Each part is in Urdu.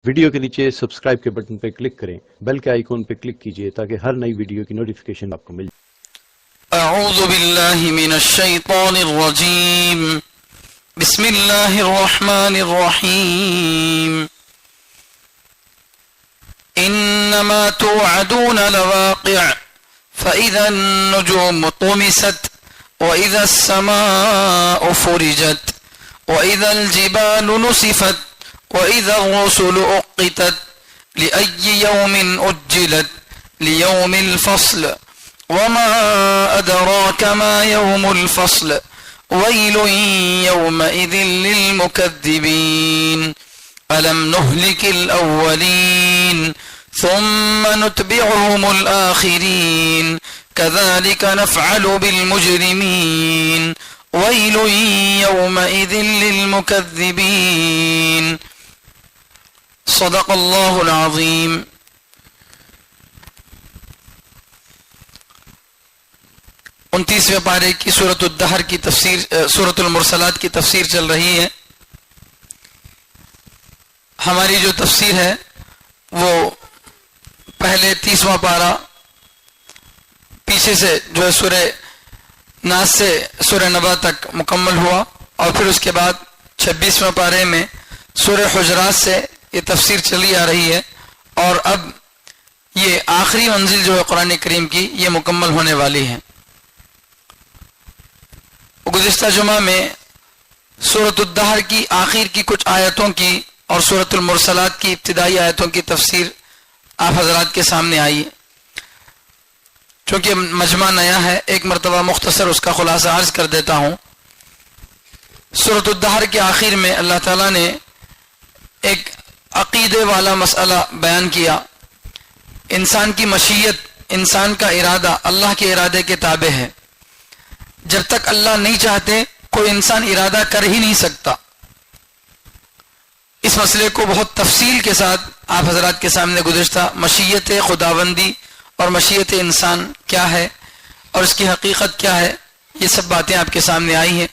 ویڈیو کے نیچے سبسکرائب کے بٹن پہ کلک کریں، بیل کے آئیکن پہ کلک کیجئے تاکہ ہر نئی ویڈیو کی نوٹیفیکیشن آپ کو مل جائے۔ اعوذ باللہ من الشیطان الرجیم، بسم اللہ الرحمن الرحیم، انما توعدون لواقع فاذا النجوم طمست واذا السماء فرجت واذا الجبال نصفت وإذا الرسل أقتت لأي يوم أجلت ليوم الفصل وما أدراك ما يوم الفصل ويل يومئذ للمكذبين ألم نهلك الأولين ثم نتبعهم الآخرين كذلك نفعل بالمجرمين ويل يومئذ للمكذبين صدق اللہ العظیم۔ 29ویں پارے کی سورۃ الدہر کی تفسیر، سورۃ المرسلات کی تفسیر چل رہی ہے۔ ہماری جو تفسیر ہے وہ پہلے 30واں پارہ پیچھے سے جو ہے سورہ ناس سے سورہ نبا تک مکمل ہوا، اور پھر اس کے بعد 26ویں پارے میں سورہ حجرات سے یہ تفسیر چلی آ رہی ہے، اور اب یہ آخری منزل جو ہے قرآن کریم کی یہ مکمل ہونے والی ہے۔ گزشتہ جمعہ میں سورۃ الدہر کی آخر کی کچھ آیتوں کی اور سورۃ المرسلات کی ابتدائی آیتوں کی تفسیر آپ حضرات کے سامنے آئی ہے۔ چونکہ مجمع نیا ہے، ایک مرتبہ مختصر اس کا خلاصہ عرض کر دیتا ہوں۔ سورۃ الدہر کے آخر میں اللہ تعالیٰ نے ایک عقیدے والا مسئلہ بیان کیا۔ انسان کی مشیت، انسان کا ارادہ اللہ کے ارادے کے تابع ہے۔ جب تک اللہ نہیں چاہتے کوئی انسان ارادہ کر ہی نہیں سکتا۔ اس مسئلے کو بہت تفصیل کے ساتھ آپ حضرات کے سامنے گزشتہ مشیت خداوندی اور مشیت انسان کیا ہے اور اس کی حقیقت کیا ہے، یہ سب باتیں آپ کے سامنے آئی ہیں۔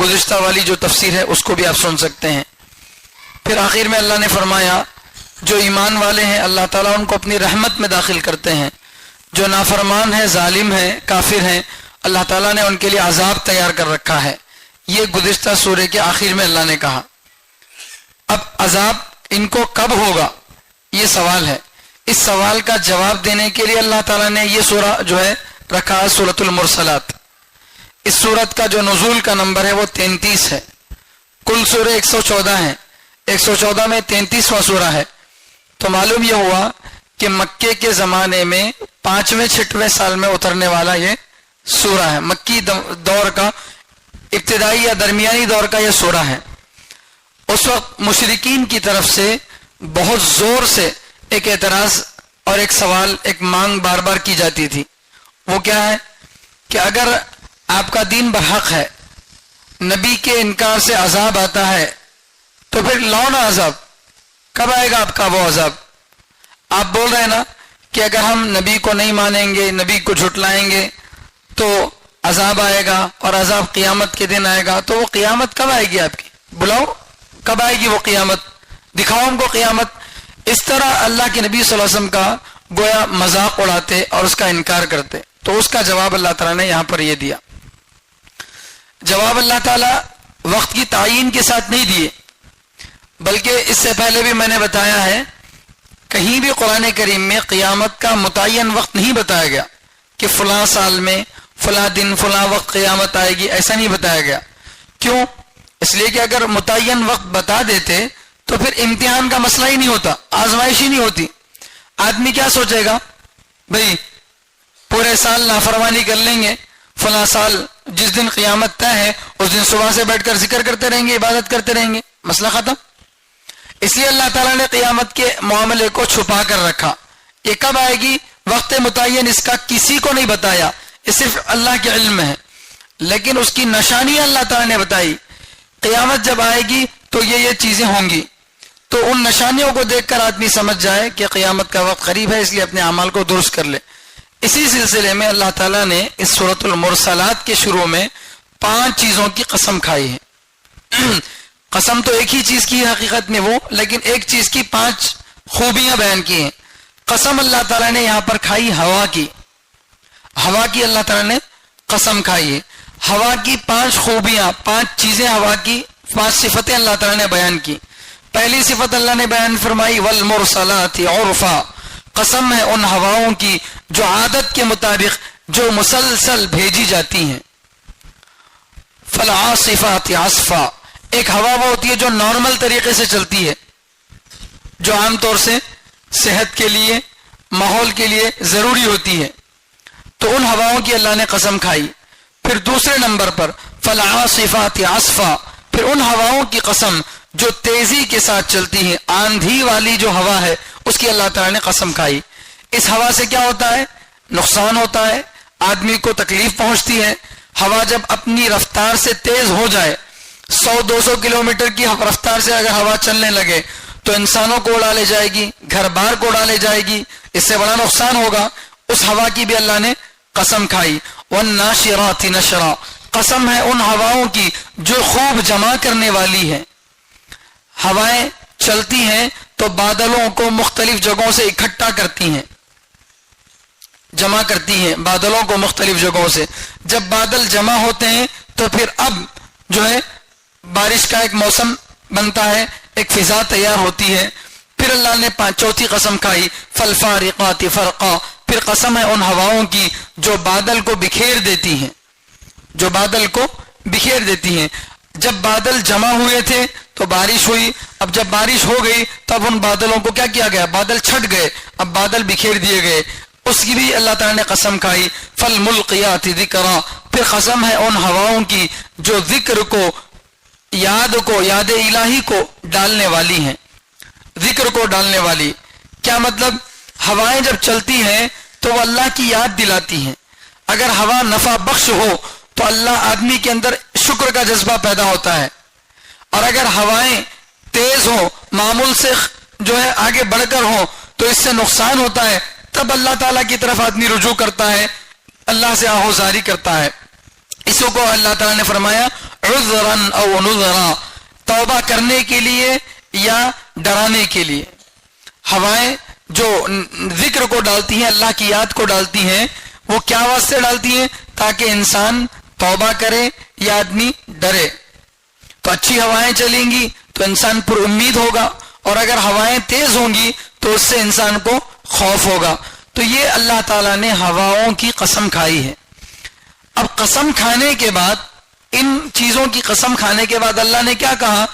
گزشتہ والی جو تفسیر ہے اس کو بھی آپ سن سکتے ہیں۔ پھر آخر میں اللہ نے فرمایا جو ایمان والے ہیں اللہ تعالیٰ ان کو اپنی رحمت میں داخل کرتے ہیں، جو نافرمان ہیں، ظالم ہیں، کافر ہیں، اللہ تعالیٰ نے ان کے لیے عذاب تیار کر رکھا ہے۔ یہ گزشتہ سورہ کے آخر میں اللہ نے کہا۔ اب عذاب ان کو کب ہوگا یہ سوال ہے۔ اس سوال کا جواب دینے کے لیے اللہ تعالیٰ نے یہ سورہ جو ہے رکھا ہے سورۃ المرسلات۔ اس سورت کا جو نزول کا نمبر ہے وہ 33 ہے۔ کل سورہ 114 ہیں، 114 میں 33واں سورہ ہے۔ تو معلوم یہ ہوا کہ مکے کے زمانے میں 5ویں 6ویں سال میں اترنے والا یہ سورہ ہے۔ مکی دور کا ابتدائی یا درمیانی دور کا یہ سورہ ہے۔ اس وقت مشرکین کی طرف سے بہت زور سے ایک اعتراض اور ایک سوال، ایک مانگ بار بار کی جاتی تھی۔ وہ کیا ہے کہ اگر آپ کا دین برحق ہے، نبی کے انکار سے عذاب آتا ہے، تو پھر لاؤ نا عذاب، کب آئے گا آپ کا وہ عذاب؟ آپ بول رہے ہیں نا کہ اگر ہم نبی کو نہیں مانیں گے، نبی کو جھٹلائیں گے تو عذاب آئے گا، اور عذاب قیامت کے دن آئے گا۔ تو وہ قیامت کب آئے گی آپ کی؟ بلاؤ کب آئے گی وہ قیامت، دکھاؤ ہم کو قیامت۔ اس طرح اللہ کے نبی صلی اللہ علیہ وسلم کا گویا مذاق اڑاتے اور اس کا انکار کرتے۔ تو اس کا جواب اللہ تعالیٰ نے یہاں پر یہ دیا۔ جواب اللہ تعالیٰ وقت کی تعین کے ساتھ نہیں دیے، بلکہ اس سے پہلے بھی میں نے بتایا ہے کہیں بھی قرآن کریم میں قیامت کا متعین وقت نہیں بتایا گیا کہ فلاں سال میں فلاں دن فلاں وقت قیامت آئے گی، ایسا نہیں بتایا گیا۔ کیوں؟ اس لیے کہ اگر متعین وقت بتا دیتے تو پھر امتحان کا مسئلہ ہی نہیں ہوتا، آزمائش ہی نہیں ہوتی۔ آدمی کیا سوچے گا، بھئی پورے سال نافرمانی کر لیں گے، فلاں سال جس دن قیامت طے ہے اس دن صبح سے بیٹھ کر ذکر کرتے رہیں گے، عبادت کرتے رہیں گے، مسئلہ ختم۔ اس لیے اللہ تعالیٰ نے قیامت کے معاملے کو چھپا کر رکھا۔ یہ کب آئے گی، وقت متعین اس کا کسی کو نہیں بتایا، یہ صرف اللہ کے علم میں ہے، لیکن اس کی نشانیاں اللہ تعالیٰ نے بتائی۔ قیامت جب آئے گی تو یہ چیزیں ہوں گی، تو ان نشانیوں کو دیکھ کر آدمی سمجھ جائے کہ قیامت کا وقت قریب ہے، اس لیے اپنے اعمال کو درست کر لے۔ اسی سلسلے میں اللہ تعالیٰ نے اس سورۃ المرسلات کے شروع میں 5 چیزوں کی قسم کھائی ہے۔ قسم تو ایک ہی چیز کی ہے حقیقت میں وہ، لیکن ایک چیز کی 5 خوبیاں بیان کی ہیں. قسم اللہ تعالیٰ نے یہاں پر کھائی ہوا کی. ہوا کی اللہ تعالیٰ نے قسم کھائی ہے. ہوا کی 5 خوبیاں، 5 چیزیں، ہوا کی 5 صفتیں اللہ تعالیٰ نے بیان کی. پہلی صفت اللہ نے بیان فرمائی والمرسلات عرفا. قسم ہے ان ہواؤں کی جو عادت کے مطابق جو مسلسل بھیجی جاتی ہیں. فالعاصفات عصفا. ایک ہوا وہ ہوتی ہے جو نارمل طریقے سے چلتی ہے، جو عام طور سے صحت کے لیے، ماحول کے لیے ضروری ہوتی ہے، تو ان ہواؤں کی اللہ نے قسم کھائی. پھر دوسرے نمبر پر فالعاصفات عصفا، پھر ان ہواؤں کی قسم جو تیزی کے ساتھ چلتی ہیں، آندھی والی جو ہوا ہے اس کی اللہ تعالیٰ نے قسم کھائی. اس ہوا سے کیا ہوتا ہے؟ نقصان ہوتا ہے، آدمی کو تکلیف پہنچتی ہے. ہوا جب اپنی رفتار سے تیز ہو جائے، 100-200 کلومیٹر کی رفتار سے اگر ہوا چلنے لگے تو انسانوں کو اڑا لے جائے گی، گھر بار کو اڑا لے جائے گی، اس سے بڑا نقصان ہوگا. اس ہوا کی بھی اللہ نے قسم کھائی. والناشرات نشرا. قسم ہے ان ہواؤں کی جو خوب جمع کرنے والی ہے. ہوائیں چلتی ہیں تو بادلوں کو مختلف جگہوں سے اکٹھا کرتی ہیں، جمع کرتی ہیں بادلوں کو مختلف جگہوں سے. جب بادل جمع ہوتے ہیں تو پھر اب جو ہے بارش کا ایک موسم بنتا ہے، ایک فضا تیار ہوتی ہے. پھر اللہ نے 4تھی قسم کھائی فالفارقات فرقا. پھر قسم ہے ان ہواؤں کی جو بادل کو بکھیر دیتی ہیں، جو بادل کو بکھیر دیتی ہیں. جب بادل جمع ہوئے تھے تو بارش ہوئی، اب جب بارش ہو گئی تب ان بادلوں کو کیا کیا گیا؟ بادل چھٹ گئے، اب بادل بکھیر دیے گئے. اس کی بھی اللہ تعالیٰ نے قسم کھائی فالملقیات ذکرا. پھر قسم ہے ان ہواؤں کی جو ذکر کو، یاد الہی کو ڈالنے والی ہیں، ذکر کو ڈالنے والی. کیا مطلب؟ ہوائیں جب چلتی ہیں تو وہ اللہ کی یاد دلاتی ہیں. اگر ہوا نفع بخش ہو تو اللہ آدمی کے اندر شکر کا جذبہ پیدا ہوتا ہے، اور اگر ہوائیں تیز ہو، معمول سے جو ہے آگے بڑھ کر ہو تو اس سے نقصان ہوتا ہے. تب اللہ تعالیٰ کی طرف آدمی رجوع کرتا ہے، اللہ سے آہوزاری کرتا ہے. اس کو اللہ تعالیٰ نے فرمایا عذرا او نذرا. توبہ کرنے کے لیے یا ڈرانے کے لیے. ہوائیں جو ذکر کو ڈالتی ہیں، اللہ کی یاد کو ڈالتی ہیں، وہ کیا واسطے ڈالتی ہیں؟ تاکہ انسان توبہ کرے یا آدمی ڈرے. تو اچھی ہوائیں چلیں گی تو انسان پر امید ہوگا، اور اگر ہوائیں تیز ہوں گی تو اس سے انسان کو خوف ہوگا. تو یہ اللہ تعالیٰ نے ہواؤں کی قسم کھائی ہے. اب قسم کھانے کے بعد، ان چیزوں کی قسم کھانے کے بعد اللہ نے کیا کہا؟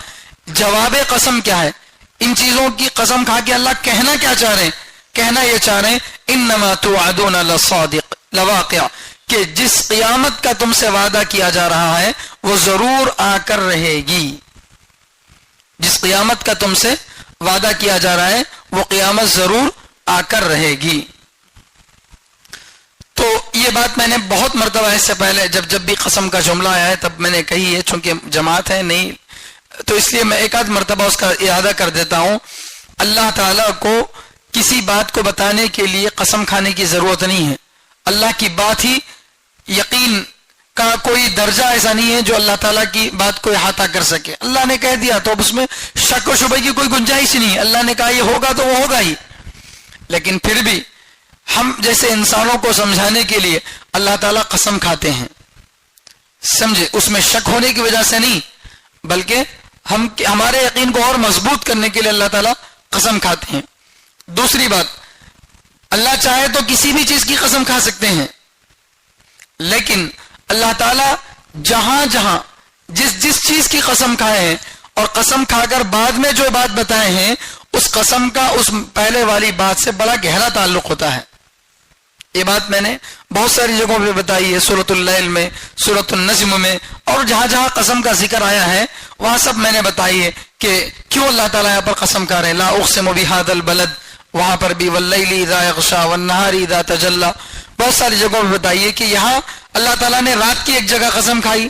جواب قسم کیا ہے؟ ان چیزوں کی قسم کھا کے اللہ کہنا کیا چاہ رہے ہیں؟ کہنا یہ چاہ رہے ہیں انما توعدون لصادق لواقع، کہ جس قیامت کا تم سے وعدہ کیا جا رہا ہے وہ ضرور آ کر رہے گی. جس قیامت کا تم سے وعدہ کیا جا رہا ہے وہ قیامت ضرور آ کر رہے گی. تو یہ بات میں نے بہت مرتبہ اس سے پہلے جب بھی قسم کا جملہ آیا ہے تب میں نے کہی ہے، چونکہ جماعت ہے نہیں تو اس لیے میں ایک آدھ مرتبہ اس کا اعادہ کر دیتا ہوں. اللہ تعالیٰ کو کسی بات کو بتانے کے لیے قسم کھانے کی ضرورت نہیں ہے. اللہ کی بات ہی، یقین کا کوئی درجہ ایسا نہیں ہے جو اللہ تعالیٰ کی بات کو احاطہ کر سکے. اللہ نے کہہ دیا تو اب اس میں شک و شبہ کی کوئی گنجائش نہیں. اللہ نے کہا یہ ہوگا تو وہ ہوگا ہی. لیکن پھر بھی ہم جیسے انسانوں کو سمجھانے کے لیے اللہ تعالیٰ قسم کھاتے ہیں، سمجھے، اس میں شک ہونے کی وجہ سے نہیں، بلکہ ہمارے یقین کو اور مضبوط کرنے کے لیے اللہ تعالیٰ قسم کھاتے ہیں. دوسری بات، اللہ چاہے تو کسی بھی چیز کی قسم کھا سکتے ہیں، لیکن اللہ تعالیٰ جہاں جہاں جس چیز کی قسم کھائے ہیں اور قسم کھا کر بعد میں جو بات بتائے ہیں اس قسم کا اس پہلے والی بات سے بڑا گہرا تعلق ہوتا ہے. یہ بات میں نے بہت ساری جگہوں پہ بتائی ہے، سورۃ اللیل میں، سورۃ النجم میں، اور جہاں جہاں قسم کا ذکر آیا ہے وہاں سب میں نے بتائی ہے کہ کیوں اللہ تعالیٰ یہاں پر قسم کھا رہے ہیں. لا اقسم بہذا البلد، وہاں پر بھی واللیل اذا یغشا والنہار اذا تجلی، بہت ساری جگہوں پہ بتائیے کہ یہاں اللہ تعالیٰ نے رات کی ایک جگہ قسم کھائی،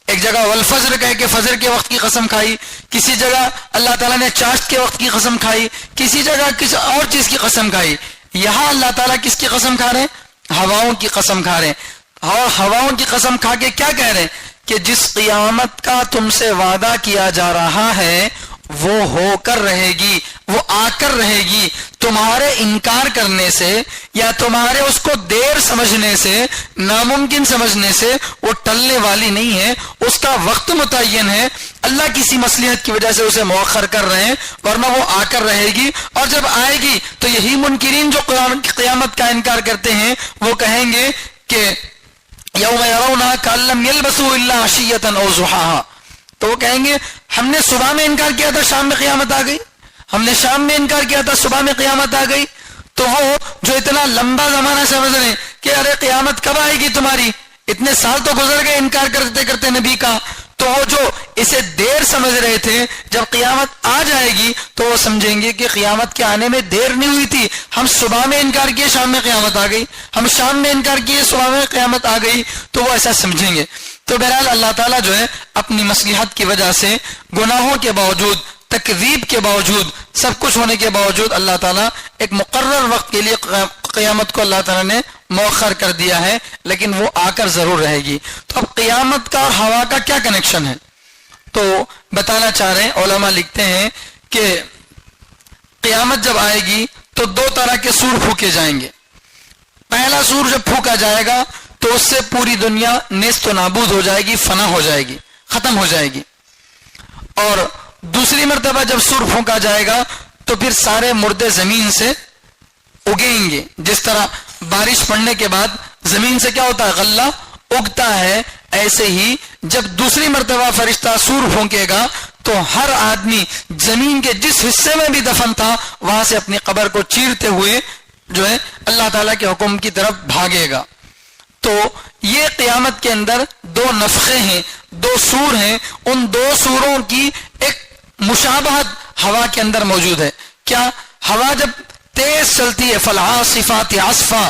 ایک جگہ والفجر کہہ کے فجر کے وقت کی قسم کھائی، کسی جگہ اللہ تعالیٰ نے چاشت کے وقت کی قسم کھائی، کسی جگہ کسی اور چیز کی قسم کھائی. یہاں اللہ تعالیٰ کس کی قسم کھا رہے ہیں؟ ہواؤں کی قسم کھا رہے ہیں. اور ہواؤں کی قسم کھا کے کیا کہہ رہے ہیں کہ جس قیامت کا تم سے وعدہ کیا جا رہا ہے وہ ہو کر رہے گی، وہ آ کر رہے گی، تمہارے انکار کرنے سے یا تمہارے اس کو دیر سمجھنے سے، ناممکن سمجھنے سے وہ ٹلنے والی نہیں ہے، اس کا وقت متعین ہے، اللہ کسی مصلحت کی وجہ سے اسے مؤخر کر رہے ہیں، ورنہ وہ آ کر رہے گی، اور جب آئے گی تو یہی منکرین جو قیامت کا انکار کرتے ہیں وہ کہیں گے کہ یوم یرونہا کأن لم یلبثوا الا عشیۃ او ضحاہا، تو وہ کہیں گے ہم نے صبح میں انکار کیا تھا شام میں قیامت آ گئی، ہم نے شام میں انکار کیا تھا صبح میں قیامت آ گئی۔ تو وہ جو اتنا لمبا زمانہ سمجھ رہے ہیں کہ ارے قیامت کب آئے گی تمہاری، اتنے سال تو گزر گئے انکار کرتے کرتے نبی کا، تو وہ جو اسے دیر سمجھ رہے تھے جب قیامت آ جائے گی تو وہ سمجھیں گے کہ قیامت کے آنے میں دیر نہیں ہوئی تھی، ہم صبح میں انکار کیے شام میں قیامت آ گئی، ہم شام میں انکار کیے صبح میں قیامت آ گئی، تو وہ ایسا سمجھیں گے۔ تو بہرحال اللہ تعالیٰ جو ہے اپنی مصلحت کی وجہ سے گناہوں کے باوجود، تکذیب کے باوجود، سب کچھ ہونے کے باوجود اللہ تعالیٰ ایک مقرر وقت کے لیے قیامت کو اللہ تعالیٰ نے مؤخر کر دیا ہے، لیکن وہ آ کر ضرور رہے گی۔ تو اب قیامت کا اور ہوا کا کیا کنیکشن ہے؟ تو بتانا چاہ رہے ہیں، علماء لکھتے ہیں کہ قیامت جب آئے گی تو دو طرح کے سور پھونکے جائیں گے۔ پہلا سور جب پھونکا جائے گا تو اس سے پوری دنیا نیست و نابود ہو جائے گی، فنا ہو جائے گی، ختم ہو جائے گی، اور دوسری مرتبہ جب سور پھونکا جائے گا تو پھر سارے مردے زمین سے اگیں گے۔ جس طرح بارش پڑنے کے بعد زمین سے کیا ہوتا ہے؟ غلہ اگتا ہے، ایسے ہی جب دوسری مرتبہ فرشتہ سور پھونکے گا تو ہر آدمی زمین کے جس حصے میں بھی دفن تھا وہاں سے اپنی قبر کو چیرتے ہوئے جو ہے اللہ تعالیٰ کے حکم کی طرف بھاگے گا۔ تو یہ قیامت کے اندر دو نفخے ہیں، دو سور ہیں، ان دو سوروں کی ایک مشابہت ہوا کے اندر موجود ہے۔ کیا؟ ہوا جب تیز چلتی ہے، فالعاصفات عصفا،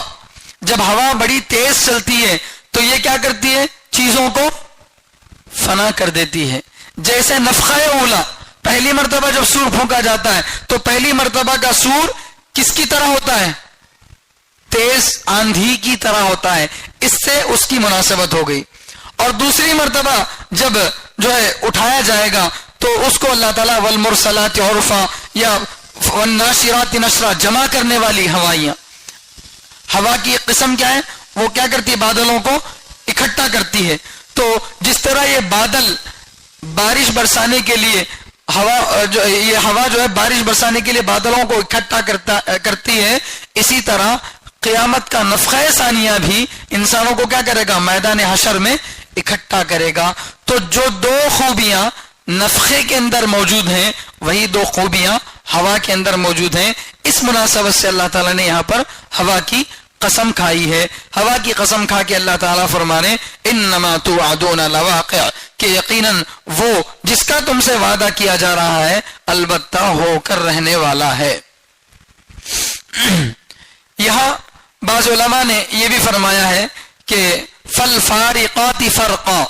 جب ہوا بڑی تیز چلتی ہے تو یہ کیا کرتی ہے؟ چیزوں کو فنا کر دیتی ہے۔ جیسے نفخہ اولا، پہلی مرتبہ جب سور پھونکا جاتا ہے تو پہلی مرتبہ کا سور کس کی طرح ہوتا ہے؟ تیز آندھی کی طرح ہوتا ہے، اس سے اس کی مناسبت ہو گئی۔ اور دوسری مرتبہ جب جو ہے اٹھایا جائے گا تو اس کو اللہ تعالیٰ والمرسلات عرفا یا والناشرات نشرا، جمع کرنے والی ہوائیاں۔ ہوا کی ایک قسم کیا ہے؟ وہ کیا کرتی ہے؟ بادلوں کو اکٹھا کرتی ہے۔ تو جس طرح یہ بادل بارش برسانے کے لیے یہ ہوا جو ہے بارش برسانے کے لیے بادلوں کو اکٹھا کرتی ہے، اسی طرح قیامت کا نفخہ ثانیہ بھی انسانوں کو کیا کرے گا؟ میدان حشر میں اکٹھا کرے گا۔ تو جو دو خوبیاں نفخے کے اندر موجود ہیں وہی دو خوبیاں ہوا کے اندر موجود ہیں۔ اس مناسبت سے اللہ تعالیٰ نے یہاں پر ہوا کی قسم کھائی ہے۔ ہوا کی قسم کھا کے اللہ تعالیٰ فرمانے انما توعدون لواقع، کہ یقیناً وہ جس کا تم سے وعدہ کیا جا رہا ہے البتہ ہو کر رہنے والا ہے۔ یہاں بعض علماء نے یہ بھی فرمایا ہے کہ فالفارقات فرقا،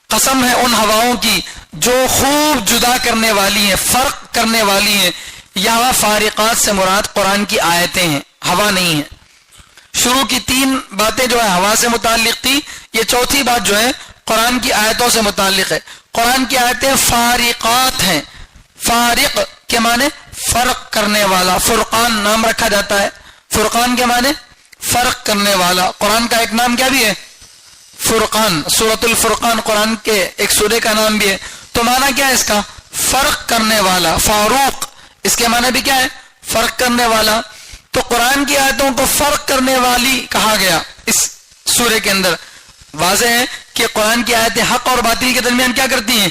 قسم ہے ان ہواؤں کی جو خوب جدا کرنے والی ہیں، فرق کرنے والی ہیں۔ یہاں فارقات سے مراد قرآن کی آیتیں ہیں، ہوا نہیں ہے۔ شروع کی تین باتیں جو ہے ہوا سے متعلق تھی، یہ چوتھی بات جو ہے قرآن کی آیتوں سے متعلق ہے۔ قرآن کی آیتیں فارقات ہیں۔ فارق کے معنی فرق کرنے والا، فرقان نام رکھا جاتا ہے۔ فرقان کے معنی فرق کرنے والا۔ قرآن کا ایک نام کیا بھی ہے؟ فرقان، سورۃ الفرقان قرآن کے ایک سورے کا نام بھی ہے۔ تو معنی کیا ہے اس کا؟ فرق کرنے والا۔ فاروق اس کے معنی بھی کیا ہے؟ فرق کرنے والا۔ تو قرآن کی آیتوں کو فرق کرنے والی کہا گیا اس سورے کے اندر۔ واضح ہے کہ قرآن کی آیتیں حق اور باطل کے درمیان کیا کرتی ہیں؟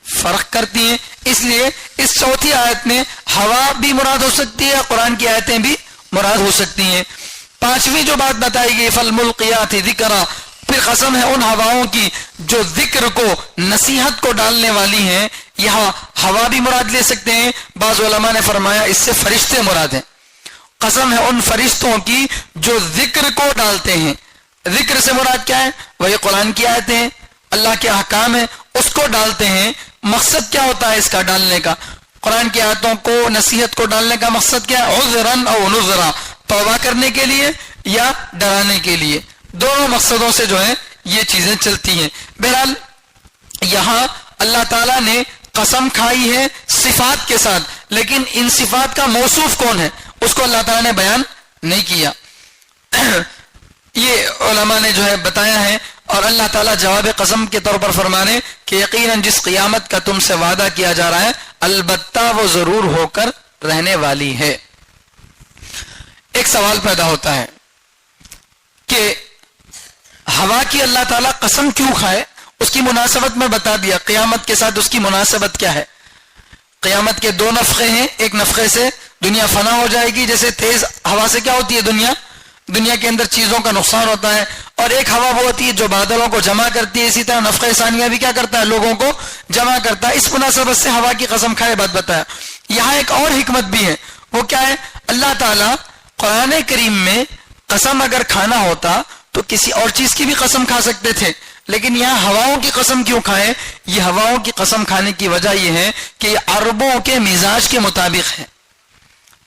فرق کرتی ہیں۔ اس لیے اس چوتھی آیت میں ہوا بھی مراد ہو سکتی ہے، قرآن کی آیتیں بھی مراد ہو سکتی ہیں۔ پانچویں جو بات بتائی گئی فالملقیات ذکرا، پھر قسم ہے ان ہواؤں کی جو ذکر کو، نصیحت کو ڈالنے والی ہیں۔ یہاں ہوا بھی مراد لے سکتے ہیں، بعض علماء نے فرمایا اس سے فرشتے مراد ہیں۔ قسم ہے ان فرشتوں کی جو ذکر کو ڈالتے ہیں۔ ذکر سے مراد کیا ہے؟ وہی قرآن کی آیتیں ہیں، اللہ کے احکام ہیں، اس کو ڈالتے ہیں۔ مقصد کیا ہوتا ہے اس کا ڈالنے کا؟ قرآن کی آیتوں کو، نصیحت کو ڈالنے کا مقصد کیا ہے؟ عذراً او نذرا، توبہ کرنے کے لیے یا ڈرانے کے لیے، دونوں مقصدوں سے جو ہے یہ چیزیں چلتی ہیں. بہرحال یہاں اللہ تعالیٰ نے قسم کھائی ہے صفات کے ساتھ، لیکن ان صفات کا موصوف کون ہے اس کو اللہ تعالیٰ نے بیان نہیں کیا. یہ علماء نے جو ہے بتایا ہے. اور اللہ تعالیٰ جواب قسم کے طور پر فرمانے کہ یقیناً جس قیامت کا تم سے وعدہ کیا جا رہا ہے البتہ وہ ضرور ہو کر رہنے والی ہے. ایک سوال پیدا ہوتا ہے کہ ہوا کی اللہ تعالیٰ قسم کیوں کھائے؟ اس کی مناسبت میں بتا دیا. قیامت کے ساتھ اس کی مناسبت کیا ہے؟ قیامت کے دو نفخے ہیں. ایک نفخے سے دنیا فنا ہو جائے گی، جیسے تیز ہوا سے کیا ہوتی ہے دنیا کے اندر چیزوں کا نقصان ہوتا ہے. اور ایک ہوا وہ ہوتی ہے جو بادلوں کو جمع کرتی ہے. اسی طرح نفخہ ثانیہ بھی کیا کرتا ہے؟ لوگوں کو جمع کرتا ہے. اس مناسبت سے ہوا کی قسم کھائے بات بتایا. یہاں ایک اور حکمت بھی ہے. وہ کیا ہے؟ اللہ تعالیٰ قرآن کریم میں قسم اگر کھانا ہوتا تو کسی اور چیز کی بھی قسم کھا سکتے تھے، لیکن یہاں ہواؤں کی قسم کیوں کھائے؟ یہ ہواؤں کی قسم کھانے کی وجہ یہ ہے کہ یہ عربوں کے مزاج کے مطابق ہے.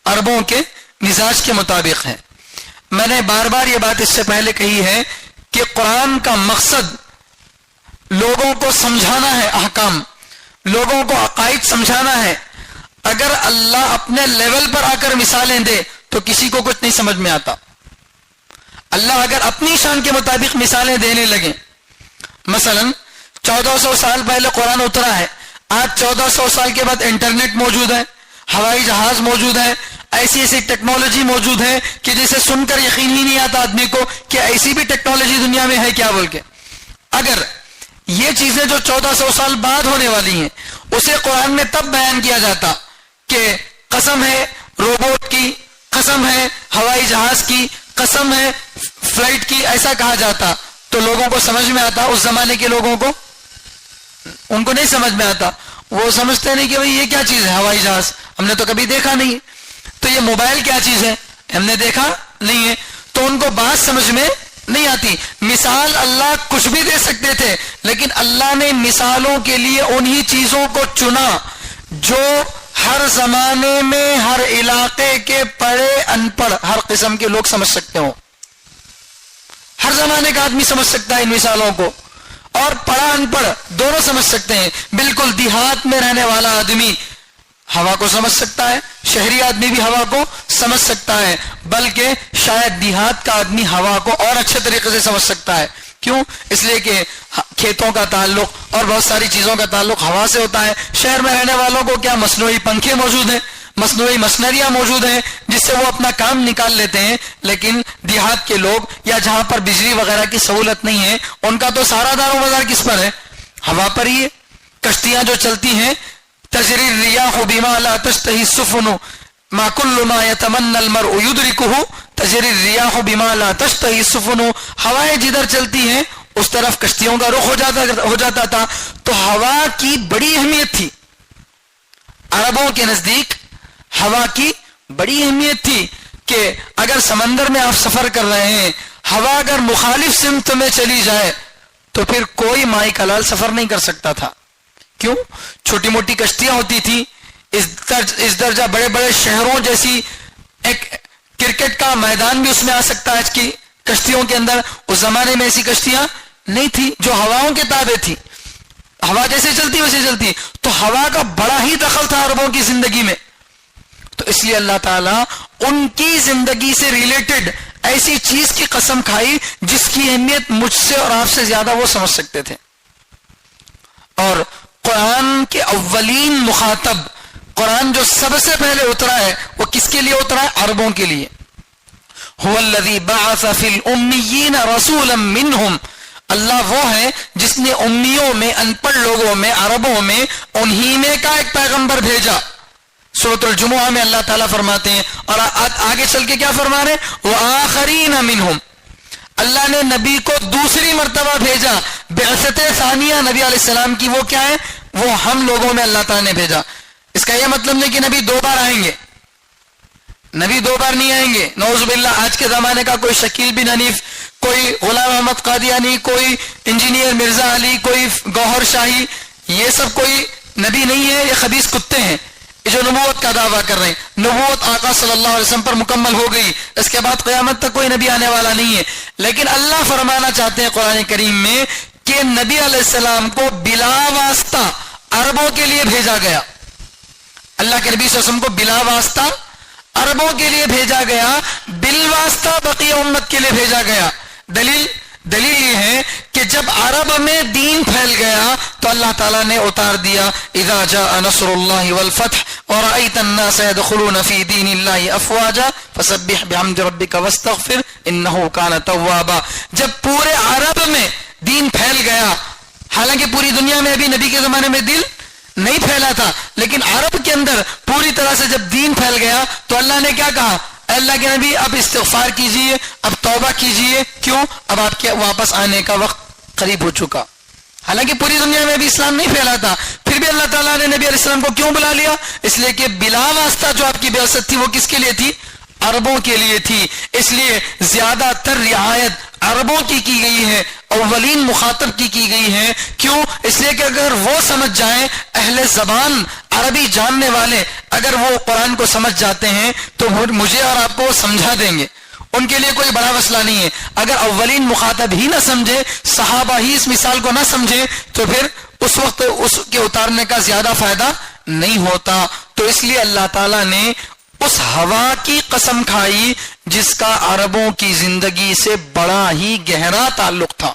عربوں کے مزاج کے مطابق ہے. میں نے بار بار یہ بات اس سے پہلے کہی ہے کہ قرآن کا مقصد لوگوں کو سمجھانا ہے، احکام لوگوں کو عقائد سمجھانا ہے. اگر اللہ اپنے لیول پر آ کر مثالیں دے تو کسی کو کچھ نہیں سمجھ میں آتا. اللہ اگر اپنی شان کے مطابق مثالیں دینے لگے، مثلا 1400 سال پہلے قرآن اترا ہے، آج 1400 سال کے بعد انٹرنیٹ موجود ہے، ہوائی جہاز موجود ہے، ایسی ایسی ٹیکنالوجی موجود ہے کہ جسے سن کر یقین ہی نہیں آتا آدمی کو کہ ایسی بھی ٹیکنالوجی دنیا میں ہے کیا بول کے. اگر یہ چیزیں جو 1400 سال بعد ہونے والی ہیں اسے قرآن میں تب بیان کیا جاتا کہ قسم ہے روبوٹ کی، قسم ہے ہوائی جہاز کی، قسم ہے فلائٹ کی، ایسا کہا جاتا تو لوگوں کو سمجھ میں آتا. اس زمانے کے لوگوں کو ان کو نہیں سمجھ میں آتا. وہ سمجھتے نہیں کہ بھئی یہ کیا چیز ہے ہوائی جہاز، ہم نے تو کبھی دیکھا نہیں. تو یہ موبائل کیا چیز ہے، ہم نے دیکھا نہیں ہے. تو ان کو بات سمجھ میں نہیں آتی. مثال اللہ کچھ بھی دے سکتے تھے، لیکن اللہ نے مثالوں کے لیے انہی چیزوں کو چنا جو ہر زمانے میں ہر علاقے کے پڑھے ان پڑھ ہر قسم کے لوگ سمجھ سکتے ہوں. ہر زمانے کا آدمی سمجھ سکتا ہے ان مثالوں کو، اور پڑھا ان پڑھ دونوں سمجھ سکتے ہیں. بالکل دیہات میں رہنے والا آدمی ہوا کو سمجھ سکتا ہے، شہری آدمی بھی ہوا کو سمجھ سکتا ہے، بلکہ شاید دیہات کا آدمی ہوا کو اور اچھے طریقے سے سمجھ سکتا ہے. کیوں؟ اس لیے کہ کھیتوں کا تعلق اور بہت ساری چیزوں کا تعلق ہوا سے ہوتا ہے. شہر میں رہنے والوں کو کیا مصنوعی پنکھے موجود ہیں، مصنوعی مشینریاں موجود ہیں جس سے وہ اپنا کام نکال لیتے ہیں. لیکن دیہات کے لوگ یا جہاں پر بجلی وغیرہ کی سہولت نہیں ہے ان کا تو سارا دار و مدار کس پر ہے؟ ہوا پر ہی ہے. کشتیاں جو چلتی ہیں تجری الریاح بما لا تشتہی السفن ما کل ما یتمنى المرء یدرکہ تجری الریاح بما لا تشتہی السفن. ہوائیں جدھر چلتی ہیں اس طرف کشتیوں کا رخ ہو جاتا تھا. تو ہوا کی بڑی اہمیت تھی. عربوں کے نزدیک ہوا کی بڑی اہمیت تھی کہ اگر سمندر میں آپ سفر کر رہے ہیں، ہوا اگر مخالف سمت میں چلی جائے تو پھر کوئی مائی کلال سفر نہیں کر سکتا تھا. کیوں؟ چھوٹی موٹی کشتیاں ہوتی تھی. اس درجہ بڑے بڑے شہروں جیسی ایک کرکٹ کا میدان بھی اس میں آ سکتا ہے آج کی کشتیوں کے اندر. اس زمانے میں ایسی کشتیاں نہیں تھی جو ہواؤں کے تابع تھی. ہوا جیسے چلتی ویسے چلتی. تو ہوا کا بڑا ہی دخل تھا عربوں کی زندگی میں. تو اس لیے اللہ تعالیٰ ان کی زندگی سے ریلیٹڈ ایسی چیز کی قسم کھائی جس کی اہمیت مجھ سے اور آپ سے زیادہ وہ سمجھ سکتے تھے. اور قرآن کے اولین مخاطب، قرآن جو سب سے پہلے اترا ہے وہ کس کے لیے اترا ہے؟ عربوں کے لیے. هو الذی بعث فی الامیین رسولا منہم. اللہ وہ ہے جس نے امیوں میں، ان پڑھ لوگوں میں، عربوں میں انہی میں کا ایک پیغمبر بھیجا. سورۃ الجمعہ میں اللہ تعالیٰ فرماتے ہیں، اور آگے چل کے کیا فرما رہے ہیں؟ وآخرین منہم. اللہ نے نبی کو دوسری مرتبہ بھیجا. بعثت ثانیہ نبی علیہ السلام کی وہ کیا ہے؟ وہ ہم لوگوں میں اللہ تعالیٰ نے بھیجا. اس کا یہ مطلب نہیں کہ نبی دو بار آئیں گے. نبی دو بار نہیں آئیں گے، نعوذ باللہ. آج کے زمانے کا کوئی شکیل بن حنیف، کوئی غلام احمد قادیانی، کوئی انجینئر مرزا علی، کوئی گوہر شاہی، یہ سب کوئی نبی نہیں ہے، یہ خبیث کتے ہیں. یہ جو نبوت کا دعویٰ کر رہے ہیں، نبوت آقا صلی اللہ علیہ وسلم پر مکمل ہو گئی، اس کے بعد قیامت تک کوئی نبی آنے والا نہیں ہے. لیکن اللہ فرمانا چاہتے ہیں قرآن کریم میں کہ نبی علیہ السلام کو بلا واسطہ عربوں کے لیے بھیجا گیا. اللہ کے نبی صلی اللہ علیہ وسلم کو بلا واسطہ عربوں کے لیے بھیجا گیا، بالواسطہ بقیہ امت کے لیے بھیجا گیا. دلیل یہ ہے کہ جب عرب میں دین پھیل گیا تو اللہ تعالیٰ نے اتار دیا اذا جاء نصر اللہ والفتح ورأيت الناس يدخلون في دين الله افواجا فسبح بحمد ربك واستغفر انه كان توابا. جب پورے عرب میں دین پھیل گیا، حالانکہ پوری دنیا میں ابھی نبی کے زمانے میں دین نہیں پھیلا تھا، لیکن عرب کے اندر پوری طرح سے جب دین پھیل گیا تو اللہ نے کیا کہا؟ اے اللہ کے نبی اب استغفار کیجئے، اب توبہ کیجئے. کیوں؟ اب آپ کے واپس آنے کا وقت قریب ہو چکا. حالانکہ پوری دنیا میں ابھی اسلام نہیں پھیلا تھا، پھر بھی اللہ تعالیٰ نے نبی علیہ السلام کو کیوں بلا لیا؟ اس لیے کہ بلا واسطہ جو آپ کی بعثت تھی وہ کس کے لیے تھی؟ عربوں کے لیے تھی. اس لیے زیادہ تر رعایت عربوں کی گئی ہے، اولین مخاطب کی گئی ہے. کیوں؟ اس لیے کہ اگر وہ سمجھ جائیں، اہل زبان عربی جاننے والے اگر وہ قرآن کو سمجھ جاتے ہیں تو مجھے اور آپ کو سمجھا دیں گے، ان کے لیے کوئی بڑا مسئلہ نہیں ہے. اگر اولین مخاطب ہی نہ سمجھے، صحابہ ہی اس مثال کو نہ سمجھے، تو پھر اس وقت اس کے اتارنے کا زیادہ فائدہ نہیں ہوتا. تو اس لیے اللہ تعالیٰ نے اس ہوا کی قسم کھائی جس کا عربوں کی زندگی سے بڑا ہی گہرا تعلق تھا.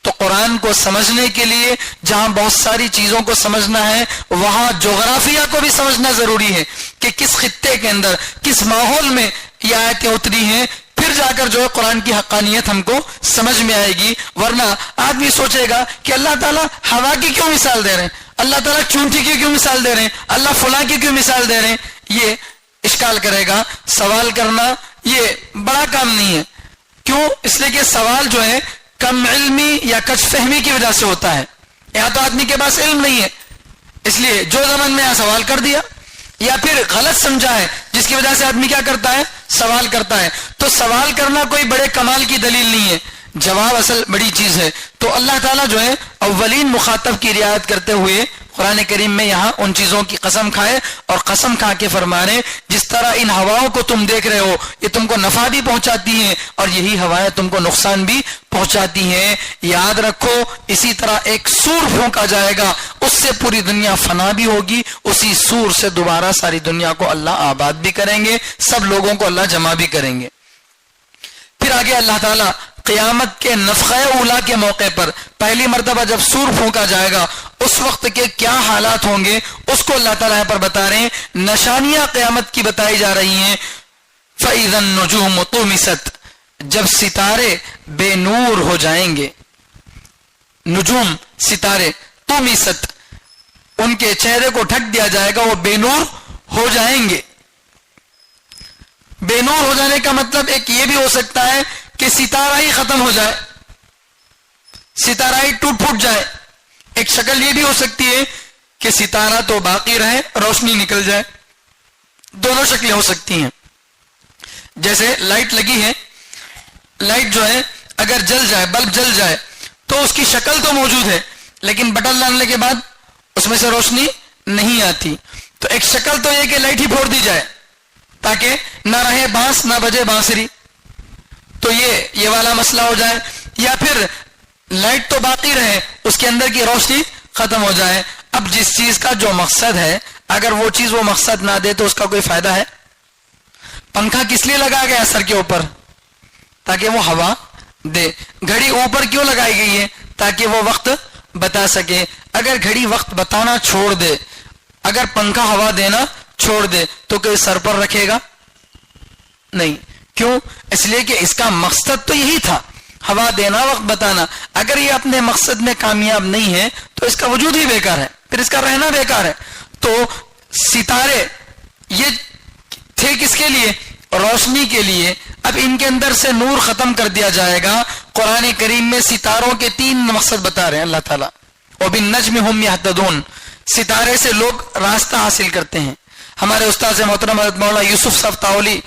تو قرآن کو سمجھنے کے لیے جہاں بہت ساری چیزوں کو سمجھنا ہے، وہاں جغرافیہ کو بھی سمجھنا ضروری ہے کہ کس خطے کے اندر کس ماحول میں یہ آیتیں اتری ہیں. پھر جا کر جو ہے قرآن کی حقانیت ہم کو سمجھ میں آئے گی. ورنہ آدمی سوچے گا کہ اللہ تعالیٰ ہوا کی کیوں مثال دے رہے ہیں، اللہ تعالیٰ چونٹی کی کیوں مثال دے رہے ہیں، اللہ فلاں کی کیوں مثال دے رہے ہیں. یہ اشکال کرے گا. سوال کرنا یہ بڑا کام نہیں ہے. کیوں؟ اس لیے کہ سوال جو ہے کم علمی یا کچ فہمی کی وجہ سے ہوتا ہے. یا تو آدمی کے پاس علم نہیں ہے، اس لیے جو زمن میں سوال کر دیا، یا پھر غلط سمجھا ہے جس کی وجہ سے آدمی کیا کرتا ہے؟ سوال کرتا ہے. تو سوال کرنا کوئی بڑے کمال کی دلیل نہیں ہے، جواب اصل بڑی چیز ہے. تو اللہ تعالیٰ جو ہے اولین مخاطب کی رعایت کرتے ہوئے قرآن کریم میں یہاں ان چیزوں کی قسم کھائے اور قسم کھا کے فرما رہے جس طرح ان ہواؤں کو تم دیکھ رہے ہو یہ تم کو نفع بھی پہنچاتی ہیں اور یہی ہوائیں تم کو نقصان بھی پہنچاتی ہیں. یاد رکھو اسی طرح ایک سور پھونکا جائے گا، اس سے پوری دنیا فنا بھی ہوگی، اسی سور سے دوبارہ ساری دنیا کو اللہ آباد بھی کریں گے، سب لوگوں کو اللہ جمع بھی کریں گے. پھر آگے اللہ تعالیٰ قیامت کے نفخہ اولا کے موقع پر پہلی مرتبہ جب سور پھونکا جائے گا اس وقت کے کیا حالات ہوں گے اس کو اللہ تعالیٰ پر بتا رہے ہیں. نشانیاں قیامت کی بتائی جا رہی ہیں. فَإِذَا النُّجُومُ طُمِسَتْ، جب ستارے بے نور ہو جائیں گے. نجوم ستارے طُمِسَتْ، ان کے چہرے کو ڈھک دیا جائے گا، وہ بے نور ہو جائیں گے. بے نور ہو جانے کا مطلب ایک یہ بھی ہو سکتا ہے کہ ستارہ ہی ختم ہو جائے، ستارہ ہی ٹوٹ پھوٹ جائے. ایک شکل یہ بھی ہو سکتی ہے کہ ستارہ تو باقی رہے، روشنی نکل جائے. دونوں شکلیں ہو سکتی ہیں. جیسے لائٹ لگی ہے، لائٹ جو ہے اگر جل جائے، بلب جل جائے تو اس کی شکل تو موجود ہے لیکن بٹن ڈالنے کے بعد اس میں سے روشنی نہیں آتی. تو ایک شکل تو یہ کہ لائٹ ہی پھوڑ دی جائے تاکہ نہ رہے بانس نہ بجے بانسری، تو یہ والا مسئلہ ہو جائے. یا پھر لائٹ تو باقی رہے، اس کے اندر کی روشنی ختم ہو جائے. اب جس چیز کا جو مقصد ہے اگر وہ چیز وہ مقصد نہ دے تو اس کا کوئی فائدہ ہے؟ پنکھا کس لیے لگایا گیا سر کے اوپر؟ تاکہ وہ ہوا دے. گھڑی اوپر کیوں لگائی گئی ہے؟ تاکہ وہ وقت بتا سکے. اگر گھڑی وقت بتانا چھوڑ دے، اگر پنکھا ہوا دینا چھوڑ دے تو کوئی سر پر رکھے گا؟ نہیں. کیوں؟ اس لیے کہ اس کا مقصد تو یہی تھا، ہوا دینا، وقت بتانا. اگر یہ اپنے مقصد میں کامیاب نہیں ہے تو اس کا وجود ہی بیکار ہے، پھر اس کا رہنا بیکار ہے. تو ستارے یہ تھے کس کے لیے؟ روشنی کے لیے. اب ان کے اندر سے نور ختم کر دیا جائے گا. قرآن کریم میں ستاروں کے 3 مقصد بتا رہے ہیں اللہ تعالیٰ. وَبِالنَّجْمِ هُمْ يَهْتَدُونَ، ستارے سے لوگ راستہ حاصل کرتے ہیں. ہمارے استاد محترم حضرت مولانا یوسف صاحب تاولی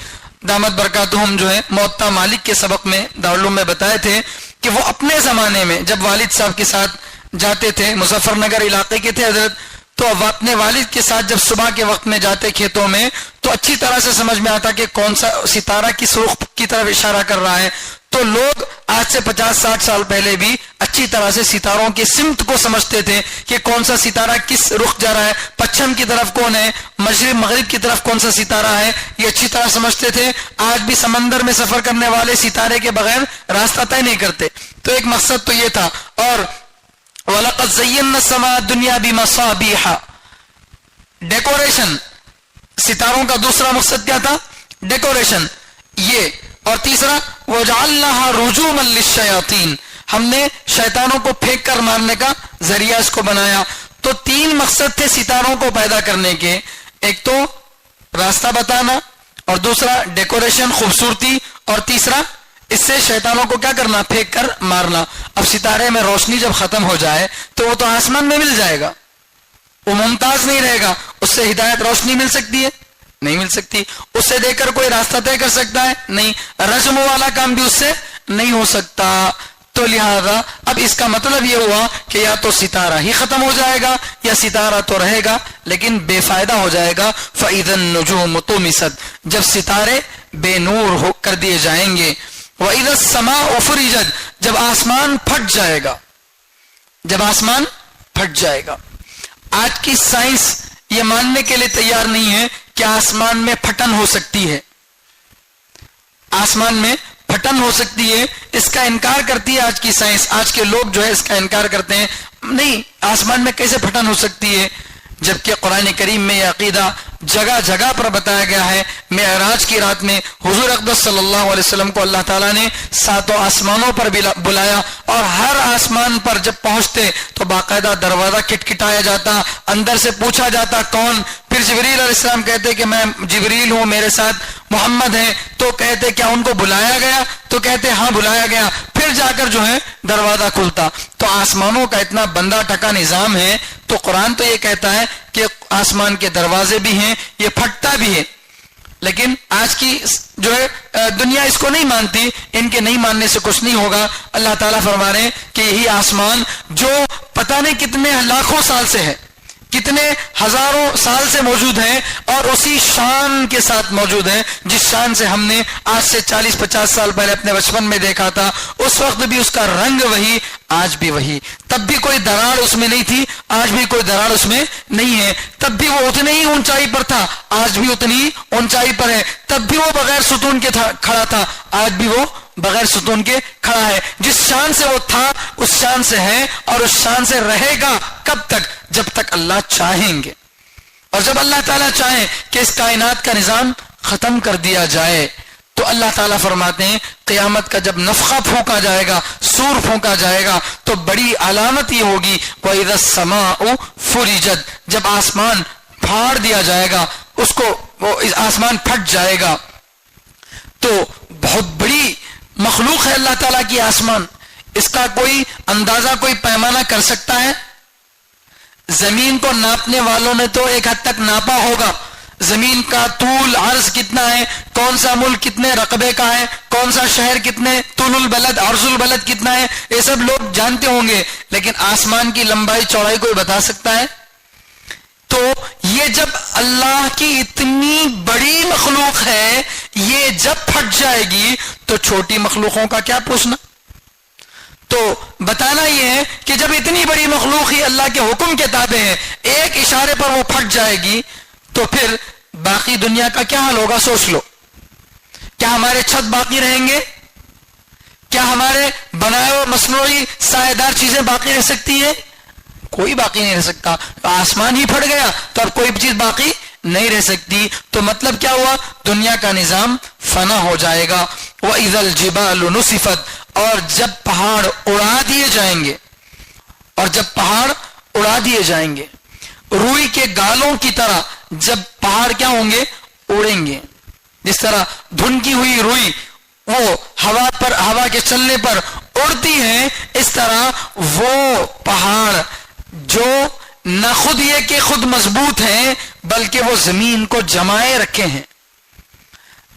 دامت برکاتہم جو ہے موطا مالک کے سبق میں دارالعلوم میں بتائے تھے کہ وہ اپنے زمانے میں جب والد صاحب کے ساتھ جاتے تھے، مظفر نگر علاقے کے تھے حضرت، تو اپنے والد کے ساتھ جب صبح کے وقت میں جاتے کھیتوں میں تو اچھی طرح سے سمجھ میں آتا کہ کون سا ستارہ کس رخ کی طرف اشارہ کر رہا ہے. تو لوگ آج سے 50-60 سال پہلے بھی اچھی طرح سے ستاروں کی سمت کو سمجھتے تھے کہ کون سا ستارہ کس رخ جا رہا ہے, پچھم کی طرف کون ہے, مشرق مغرب کی طرف کون سا ستارہ ہے, یہ اچھی طرح سمجھتے تھے. آج بھی سمندر میں سفر کرنے والے ستارے کے بغیر راستہ طے نہیں کرتے. تو ایک مقصد تو یہ تھا. اور وَلَقَدْ زَيَّنَّا السَّمَاءَ الدُّنْيَا بِمَصَابِيحَ, ڈیکوریشن. ستاروں کا دوسرا مقصد کیا تھا؟ ڈیکوریشن. یہ. اور تیسرا وَجَعَلْنَاهَا رُجُومًا لِلشَّيَاطِينِ, ہم نے شیطانوں کو پھینک کر مارنے کا ذریعہ اس کو بنایا. تو 3 مقصد تھے ستاروں کو پیدا کرنے کے. ایک تو راستہ بتانا, اور دوسرا ڈیکوریشن, خوبصورتی, اور تیسرا اس سے شیطانوں کو کیا کرنا؟ پھینک کر مارنا. اب ستارے میں روشنی جب ختم ہو جائے تو وہ تو آسمان میں مل جائے گا, وہ ممتاز نہیں رہے گا. اس سے ہدایت روشنی مل سکتی ہے؟ نہیں مل سکتی. اس سے دیکھ کر کوئی راستہ طے کر سکتا ہے؟ نہیں. رجم والا کام بھی اس سے نہیں ہو سکتا. تو لہذا اب اس کا مطلب یہ ہوا کہ یا تو ستارہ ہی ختم ہو جائے گا یا ستارہ تو رہے گا لیکن بے فائدہ ہو جائے گا. فَإِذَا النُّجُومُ طُمِسَتْ, جب ستارے بے نور ہو کر دیے جائیں گے. وَإِذَا السَّمَاءُ فُرِجَتْ, جب آسمان پھٹ جائے گا. جب آسمان پھٹ جائے گا. آج کی سائنس یہ ماننے کے لیے تیار نہیں ہے کہ آسمان میں پھٹن ہو سکتی ہے. آسمان میں پھٹن ہو سکتی ہے, اس کا انکار کرتی ہے آج کی سائنس. آج کے لوگ جو ہے اس کا انکار کرتے ہیں. نہیں, آسمان میں کیسے پھٹن ہو سکتی ہے, جبکہ قرآن کریم میں یہ عقیدہ جگہ جگہ پر بتایا گیا ہے. معراج کی رات میں حضور اقدس صلی اللہ علیہ وسلم کو اللہ تعالیٰ نے 7 آسمانوں پر بلایا, اور ہر آسمان پر جب پہنچتے تو باقاعدہ دروازہ کٹکھٹایا جاتا, اندر سے پوچھا جاتا کون. پھر جبریل علیہ السلام کہتے کہ میں جبریل ہوں, میرے ساتھ محمد ہیں. تو کہتے کیا ان کو بلایا گیا؟ تو کہتے ہاں بلایا گیا. پھر جا کر جو ہے دروازہ کھلتا. تو آسمانوں کا اتنا بندہ ٹکا نظام ہے. تو قرآن تو یہ کہتا ہے کہ آسمان کے دروازے بھی ہیں, یہ پھٹتا بھی ہے. لیکن آج کی جو ہے دنیا اس کو نہیں مانتی. ان کے نہیں ماننے سے کچھ نہیں ہوگا. اللہ تعالیٰ فرما رہے ہیں کہ یہی آسمان جو پتہ نہیں کتنے لاکھوں سال سے ہے, کتنے ہزاروں سال سے موجود ہیں, اور اسی شان کے ساتھ موجود ہیں جس شان سے ہم نے آج سے 40-50 سال پہلے اپنے بچپن میں دیکھا تھا. اس وقت بھی اس کا رنگ وہی, آج بھی وہی. تب بھی کوئی دراڑ اس میں نہیں تھی, آج بھی کوئی دراڑ اس میں نہیں ہے. تب بھی وہ اتنی ہی اونچائی پر تھا, آج بھی اتنی اونچائی پر ہے. تب بھی وہ بغیر ستون کے کھڑا تھا, آج بھی وہ بغیر ستون کے کھڑا ہے. جس شان سے وہ تھا اس شان سے ہے, اور اس شان سے رہے گا. کب تک؟ جب تک اللہ چاہیں گے. اور جب اللہ تعالیٰ چاہیں کہ اس کائنات کا نظام ختم کر دیا جائے تو اللہ تعالیٰ فرماتے ہیں قیامت کا جب نفخہ پھونکا جائے گا, سور پھونکا جائے گا, تو بڑی علامت یہ ہوگی وَإِذَا السَّمَاءُ فُرِجَتْ, جب آسمان پھاڑ دیا جائے گا, اس کو وہ آسمان پھٹ جائے گا. تو بہت بڑی مخلوق ہے اللہ تعالیٰ کی آسمان. اس کا کوئی اندازہ, کوئی پیمانہ کر سکتا ہے؟ زمین کو ناپنے والوں نے تو ایک حد تک ناپا ہوگا. زمین کا طول عرض کتنا ہے, کون سا ملک کتنے رقبے کا ہے, کون سا شہر کتنے, طول البلد عرض البلد کتنا ہے, یہ سب لوگ جانتے ہوں گے. لیکن آسمان کی لمبائی چوڑائی کوئی بتا سکتا ہے؟ تو یہ جب اللہ کی اتنی بڑی مخلوق ہے, یہ جب پھٹ جائے گی تو چھوٹی مخلوقوں کا کیا پوچھنا. تو بتانا یہ ہے کہ جب اتنی بڑی مخلوق ہی اللہ کے حکم کے تابع ہے, ایک اشارے پر وہ پھٹ جائے گی تو پھر باقی دنیا کا کیا حال ہوگا؟ سوچ لو. کیا ہمارے چھت باقی رہیں گے؟ کیا ہمارے بنائے ہوئے مصنوعی سائے دار چیزیں باقی رہ سکتی ہیں؟ کوئی باقی نہیں رہ سکتا. آسمان ہی پھٹ گیا تو اب کوئی چیز باقی نہیں رہ سکتی. تو مطلب کیا ہوا؟ دنیا کا نظام فنا ہو جائے گا. وَإِذَا الْجِبَالُ نُصِفَتْ, اور جب پہاڑ اڑا دیے جائیں گے, اور جب پہاڑ اڑا دیے جائیں گے, روئی کے گالوں کی طرح جب پہاڑ کیا ہوں گے؟ اڑیں گے. جس طرح دھنکی ہوئی روئی وہ ہوا کے چلنے پر اڑتی ہے, اس طرح وہ پہاڑ جو نہ خود یہ کہ خود مضبوط ہیں بلکہ وہ زمین کو جمائے رکھے ہیں.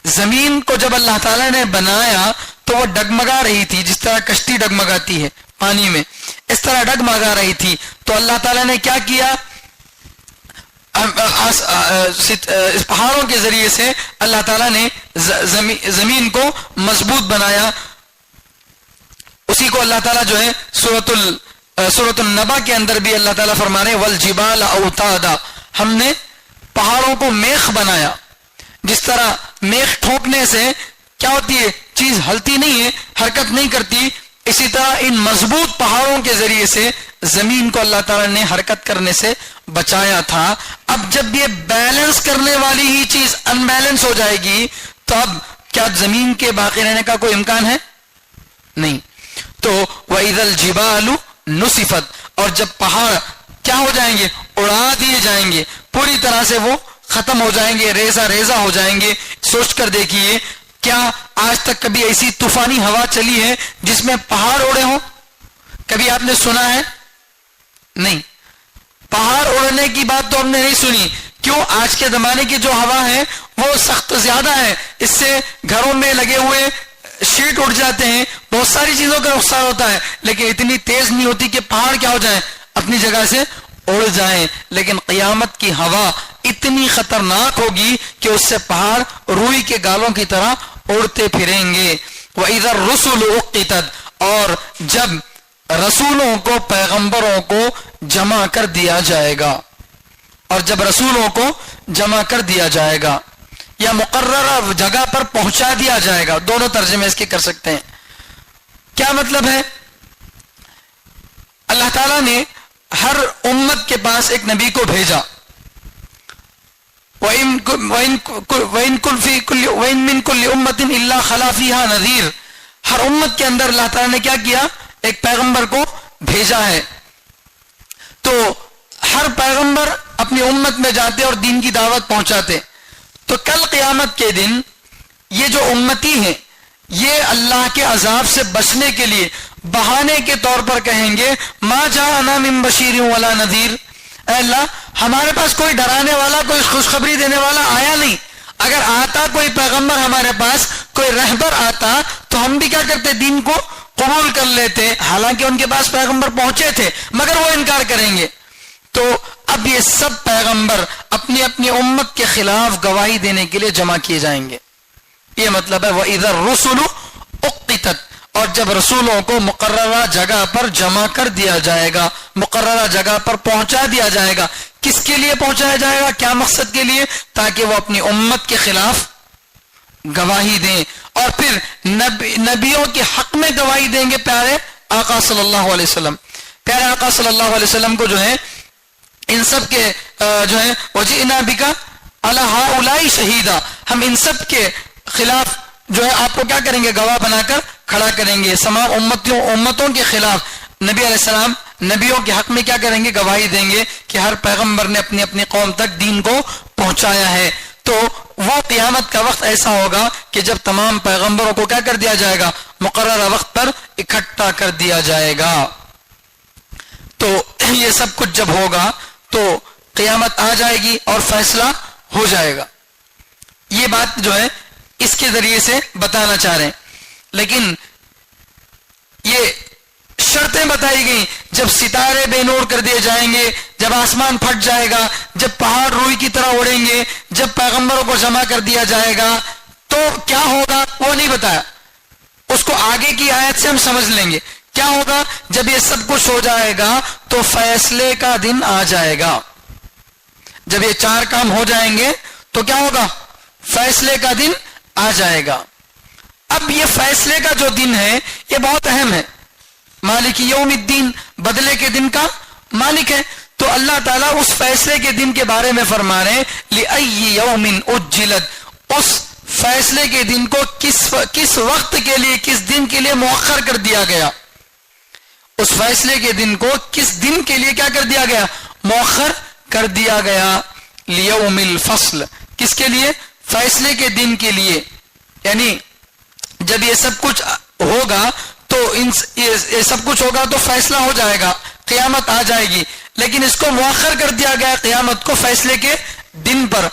زمین کو جب اللہ تعالیٰ نے بنایا تو وہ ڈگمگا رہی تھی, جس طرح کشتی ڈگمگاتی ہے پانی میں, اس طرح ڈگمگا رہی تھی. تو اللہ تعالیٰ نے کیا کیا؟ اس پہاڑوں کے ذریعے سے اللہ تعالیٰ نے زمین کو مضبوط بنایا. اسی کو اللہ تعالیٰ جو ہے سورۃ النبا کے اندر بھی اللہ تعالیٰ فرما رہے والجبال اوتادا، ہم نے پہاڑوں کو میخ بنایا. جس طرح میخ ٹھوکنے سے کیا ہوتی ہے، چیز ہلتی نہیں ہے، حرکت نہیں کرتی، اسی طرح ان مضبوط پہاڑوں کے ذریعے سے زمین کو اللہ تعالیٰ نے حرکت کرنے سے بچایا تھا. اب جب یہ بیلنس کرنے والی ہی چیز ان بیلنس ہو جائے گی تو اب کیا زمین کے باقی رہنے کا کوئی امکان ہے؟ نہیں. تو وَإِذَا الْجِبَالُ نُصِفَتْ، اور جب پہاڑ کیا ہو جائیں گے، اڑا دیے جائیں گے، پوری طرح سے وہ ختم ہو جائیں گے، ریزہ ریزہ ہو جائیں گے. سوچ کر دیکھیے کیا آج تک کبھی ایسی طوفانی ہوا چلی ہے جس میں پہاڑ اڑے ہوں؟ کبھی آپ نے سنا ہے؟ نہیں. پہاڑ اڑنے کی بات تو ہم نے نہیں سنی. کیوں؟ آج کے زمانے کی جو ہوا ہے وہ سخت زیادہ ہے، اس سے گھروں میں لگے ہوئے شیٹ اڑ جاتے ہیں، بہت ساری چیزوں کا نقصان ہوتا ہے، لیکن اتنی تیز نہیں ہوتی کہ پہاڑ کیا ہو جائیں، اپنی جگہ سے اڑ جائیں. لیکن قیامت کی ہوا اتنی خطرناک ہوگی کہ اس سے پہاڑ روئی کے گالوں کی طرح اڑتے پھریں گے. وَإِذَا الرُّسُلُ أُقِّتَتْ، اور جب رسولوں کو، پیغمبروں کو جمع کر دیا جائے گا، اور جب رسولوں کو جمع کر دیا جائے گا یا مقررہ جگہ پر پہنچا دیا جائے گا، دونوں ترجمے اس کے کر سکتے ہیں. کیا مطلب ہے؟ اللہ تعالیٰ نے ہر امت کے پاس ایک نبی کو بھیجا. وَإِن مِّن كُلِّ أُمَّةٍ إِلَّا خَلَا فِيهَا نَذِيرٌ، ہر امت کے اندر اللہ تعالیٰ نے کیا کیا؟ ایک پیغمبر کو بھیجا ہے. تو ہر پیغمبر اپنی امت میں جاتے اور دین کی دعوت پہنچاتے. تو کل قیامت کے دن یہ جو امتی ہیں یہ اللہ کے عذاب سے بچنے کے لیے بہانے کے طور پر کہیں گے ما جاءنا من بشیر ولا نذیر، اے اللہ ہمارے پاس کوئی ڈرانے والا، کوئی خوشخبری دینے والا آیا نہیں. اگر آتا کوئی پیغمبر ہمارے پاس، کوئی رہبر آتا تو ہم بھی کیا کرتے، دین کو قبول کر لیتے. حالانکہ ان کے پاس پیغمبر پہنچے تھے مگر وہ انکار کریں گے. تو اب یہ سب پیغمبر اپنی اپنی امت کے خلاف گواہی دینے کے لیے جمع کیے جائیں گے. یہ مطلب ہے وَإِذَا الرُّسُلُ أُقِّتَتْ، اور جب رسولوں کو مقررہ جگہ پر جمع کر دیا جائے گا، مقررہ جگہ پر پہنچا دیا جائے گا. کس کے لیے پہنچایا جائے گا؟ کیا مقصد کے لیے؟ تاکہ وہ اپنی امت کے خلاف گواہی دیں، اور پھر نبیوں کے حق میں گواہی دیں گے. پیارے آقا صلی اللہ علیہ وسلم، پیارے آقا صلی اللہ علیہ وسلم کو جو ہے ان سب کے جو ہے وَجِئْنَا بِكَ عَلَىٰ هَٰؤُلَاءِ شَهِيدًا، ہم ان سب کے خلاف جو ہے آپ کو کیا کریں گے، گواہ بنا کر کھڑا کریں گے. تمام امتوں کے خلاف نبی علیہ السلام نبیوں کے حق میں کیا کریں گے، گواہی دیں گے کہ ہر پیغمبر نے اپنی اپنی قوم تک دین کو پہنچایا ہے. تو وہ قیامت کا وقت ایسا ہوگا کہ جب تمام پیغمبروں کو کیا کر دیا جائے گا، مقررہ وقت پر اکٹھا کر دیا جائے گا. تو یہ سب کچھ جب ہوگا تو قیامت آ جائے گی اور فیصلہ ہو جائے گا. یہ بات جو ہے اس کے ذریعے سے بتانا چاہ رہے ہیں. لیکن یہ شرطیں بتائی گئی، جب ستارے بے نور کر دیے جائیں گے، جب آسمان پھٹ جائے گا، جب پہاڑ روئی کی طرح اڑیں گے، جب پیغمبروں کو جمع کر دیا جائے گا تو کیا ہوگا وہ نہیں بتایا. اس کو آگے کی آیت سے ہم سمجھ لیں گے. کیا ہوگا جب یہ سب کچھ ہو جائے گا تو فیصلے کا دن آ جائے گا. جب یہ چار کام ہو جائیں گے تو کیا ہوگا، فیصلے کا دن آ جائے گا. اب یہ فیصلے کا جو دن ہے یہ بہت اہم ہے. مالک یوم الدین، بدلے کے دن کا مالک ہے. تو اللہ تعالیٰ اس فیصلے کے دن کے بارے میں فرما رہے ہیں لِأَيِّ يَوْمٍ أُجِّلَتْ، اس فیصلے کے دن کو کس وقت کے لیے، کس دن کے لیے مؤخر کر دیا گیا. اس فیصلے کے دن کو کس دن کے لیے کیا کر دیا گیا، مؤخر کر دیا گیا. لیوم الفصل، کس کے لیے، فیصلے کے دن کے لیے. یعنی جب یہ سب کچھ ہوگا تو یہ سب کچھ ہوگا تو فیصلہ ہو جائے گا، قیامت آ جائے گی. لیکن اس کو مؤخر کر دیا گیا قیامت کو فیصلے کے دن پر.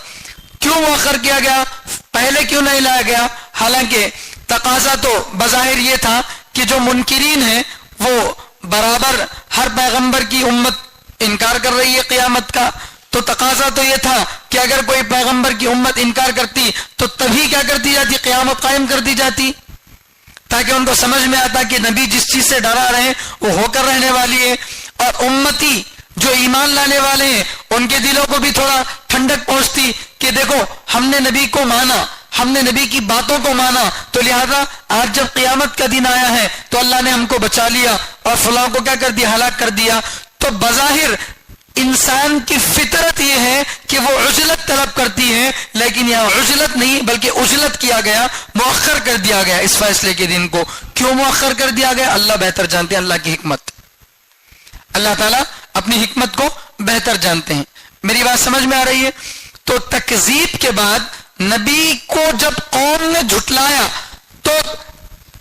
کیوں مؤخر کیا گیا، پہلے کیوں نہیں لایا گیا؟ حالانکہ تقاضا تو بظاہر یہ تھا کہ جو منکرین ہیں وہ برابر ہر پیغمبر کی امت انکار کر رہی ہے قیامت کا، تو تقاضا تو یہ تھا کہ اگر کوئی پیغمبر کی امت انکار کرتی تو تبھی کیا کرتی جاتی؟ قیامت قائم کر دی جاتی، تاکہ ان کو سمجھ میں آتا کہ نبی جس چیز سے ڈرا رہے ہیں وہ ہو کر رہنے والی ہے، اور امتی جو ایمان لانے والے ہیں ان کے دلوں کو بھی تھوڑا ٹھنڈک پہنچتی کہ دیکھو ہم نے نبی کو مانا، ہم نے نبی کی باتوں کو مانا، تو لہذا آج جب قیامت کا دن آیا ہے تو اللہ نے ہم کو بچا لیا اور فلاں کو کیا کر دیا؟ ہلاک کر دیا۔ تو بظاہر انسان کی فطرت یہ ہے کہ وہ عجلت طلب کرتی ہے، لیکن یہاں عجلت نہیں بلکہ اجلت کیا گیا، مؤخر کر دیا گیا اس فیصلے کے دن کو۔ کیوں مؤخر کر دیا گیا؟ اللہ بہتر جانتے ہیں اللہ کی حکمت، اللہ تعالیٰ اپنی حکمت کو بہتر جانتے ہیں۔ میری بات سمجھ میں آ رہی ہے؟ تو تکذیب کے بعد نبی کو جب قوم نے جھٹلایا تو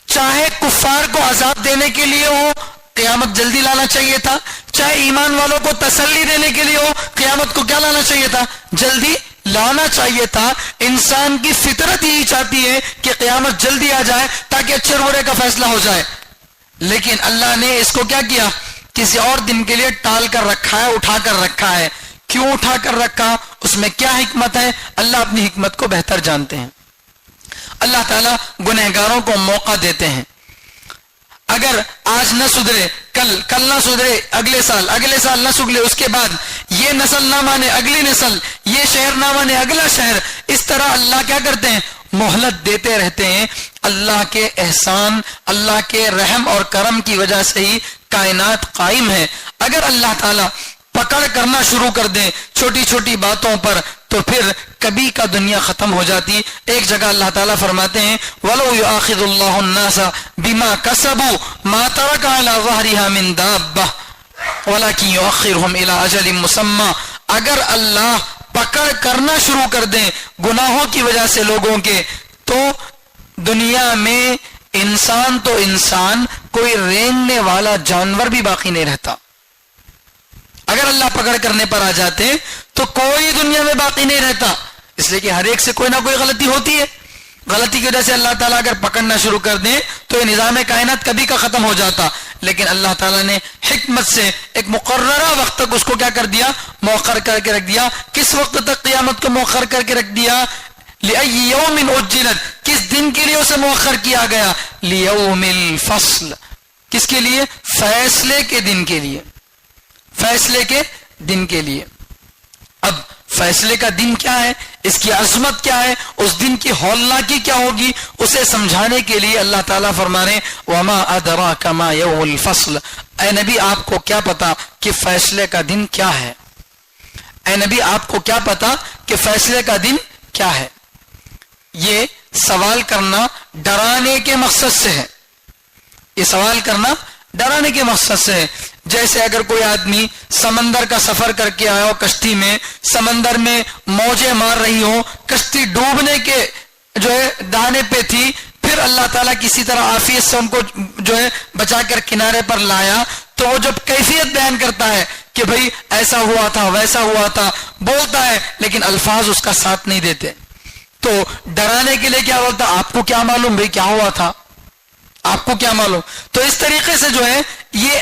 چاہے کفار کو عذاب دینے کے لیے ہو قیامت جلدی لانا چاہیے تھا، چاہے ایمان والوں کو تسلی دینے کے لیے ہو قیامت کو کیا لانا چاہیے تھا؟ جلدی لانا چاہیے تھا۔ انسان کی فطرت یہی چاہتی ہے کہ قیامت جلدی آ جائے تاکہ اچھے برے کا فیصلہ ہو جائے، لیکن اللہ نے اس کو کیا کیا؟ کسی اور دن کے لیے ٹال کر رکھا ہے، اٹھا کر رکھا ہے۔ کیوں اٹھا کر رکھا؟ اس میں کیا حکمت ہے؟ اللہ اپنی حکمت کو بہتر جانتے ہیں۔ اللہ تعالیٰ گنہگاروں کو موقع دیتے ہیں، اگر آج نہ سدھرے، کل نہ سدھرے، اگلے سال نہ سدھرے، اس کے بعد یہ نسل نہ مانے اگلی نسل، یہ شہر نہ مانے اگلا شہر، اس طرح اللہ کیا کرتے ہیں؟ مہلت دیتے رہتے ہیں۔ اللہ کے احسان، اللہ کے رحم اور کرم کی وجہ سے ہی کائنات قائم ہے۔ اگر اللہ تعالیٰ پکڑ کرنا شروع کر دیں چھوٹی چھوٹی باتوں پر تو پھر کبھی کا دنیا ختم ہو جاتی۔ ایک جگہ اللہ تعالیٰ فرماتے ہیں وَلَوْ يُؤَاخِذُ اللَّهُ النَّاسَ بِمَا كَسَبُوا مَا تَرَكَ عَلَى ظَهْرِهَا مِن دَابَّةٍ وَلَكِنْ يُؤَخِّرُهُمْ إِلَى أَجَلٍ مُّسَمًّى۔ اگر اللہ پکڑ کرنا شروع کر دیں گناہوں کی وجہ سے لوگوں کے، تو دنیا میں انسان تو انسان، کوئی رینگنے والا جانور بھی باقی نہیں رہتا۔ اگر اللہ پکڑ کرنے پر آ جاتے تو کوئی دنیا میں باقی نہیں رہتا، اس لیے کہ ہر ایک سے کوئی نہ کوئی غلطی ہوتی ہے۔ غلطی کی وجہ سے اللہ تعالیٰ اگر پکڑنا شروع کر دیں تو یہ نظام کائنات کبھی کا ختم ہو جاتا، لیکن اللہ تعالیٰ نے حکمت سے ایک مقررہ وقت تک اس کو کیا کر دیا؟ مؤخر کر کے رکھ دیا۔ کس وقت تک قیامت کو مؤخر کر کے رکھ دیا؟ لِأَيِّ يَوْمٍ أُجِّلَتْ، کس دن کے لیے اسے مؤخر کیا گیا؟ لِيَوْمِ الْفَصْلِ، کس کے لیے؟ فیصلے کے دن کے لیے، فیصلے کے دن کے لیے۔ اب فیصلے کا دن کیا ہے، اس کی عظمت کیا ہے، اس دن کی ہولناکی کیا ہوگی، اسے سمجھانے کے لیے اللہ تعالیٰ فرما رہے ہیں وَمَا أَدْرَاكَ مَا يَوْمُ الْفَصْلِ، اے نبی آپ کو کیا پتا کہ فیصلے کا دن کیا ہے؟ اے نبی آپ کو کیا پتا کہ فیصلے کا دن کیا ہے؟ یہ سوال کرنا ڈرانے کے مقصد سے ہے، یہ سوال کرنا ڈرانے کے مقصد سے ہے۔ جیسے اگر کوئی آدمی سمندر کا سفر کر کے آیا ہو کشتی میں، سمندر میں موجیں مار رہی ہوں، کشتی ڈوبنے کے جو ہے دانے پہ تھی، پھر اللہ تعالیٰ کسی طرح عافیت سے ان کو جو ہے بچا کر کنارے پر لایا، تو وہ جب کیفیت بیان کرتا ہے کہ بھئی ایسا ہوا تھا ویسا ہوا تھا بولتا ہے، لیکن الفاظ اس کا ساتھ نہیں دیتے۔ تو ڈرانے کے لیے کیا بولتا؟ آپ کو کیا معلوم بھئی کیا ہوا تھا، آپ کو کیا معلوم؟ تو اس طریقے سے جو ہے یہ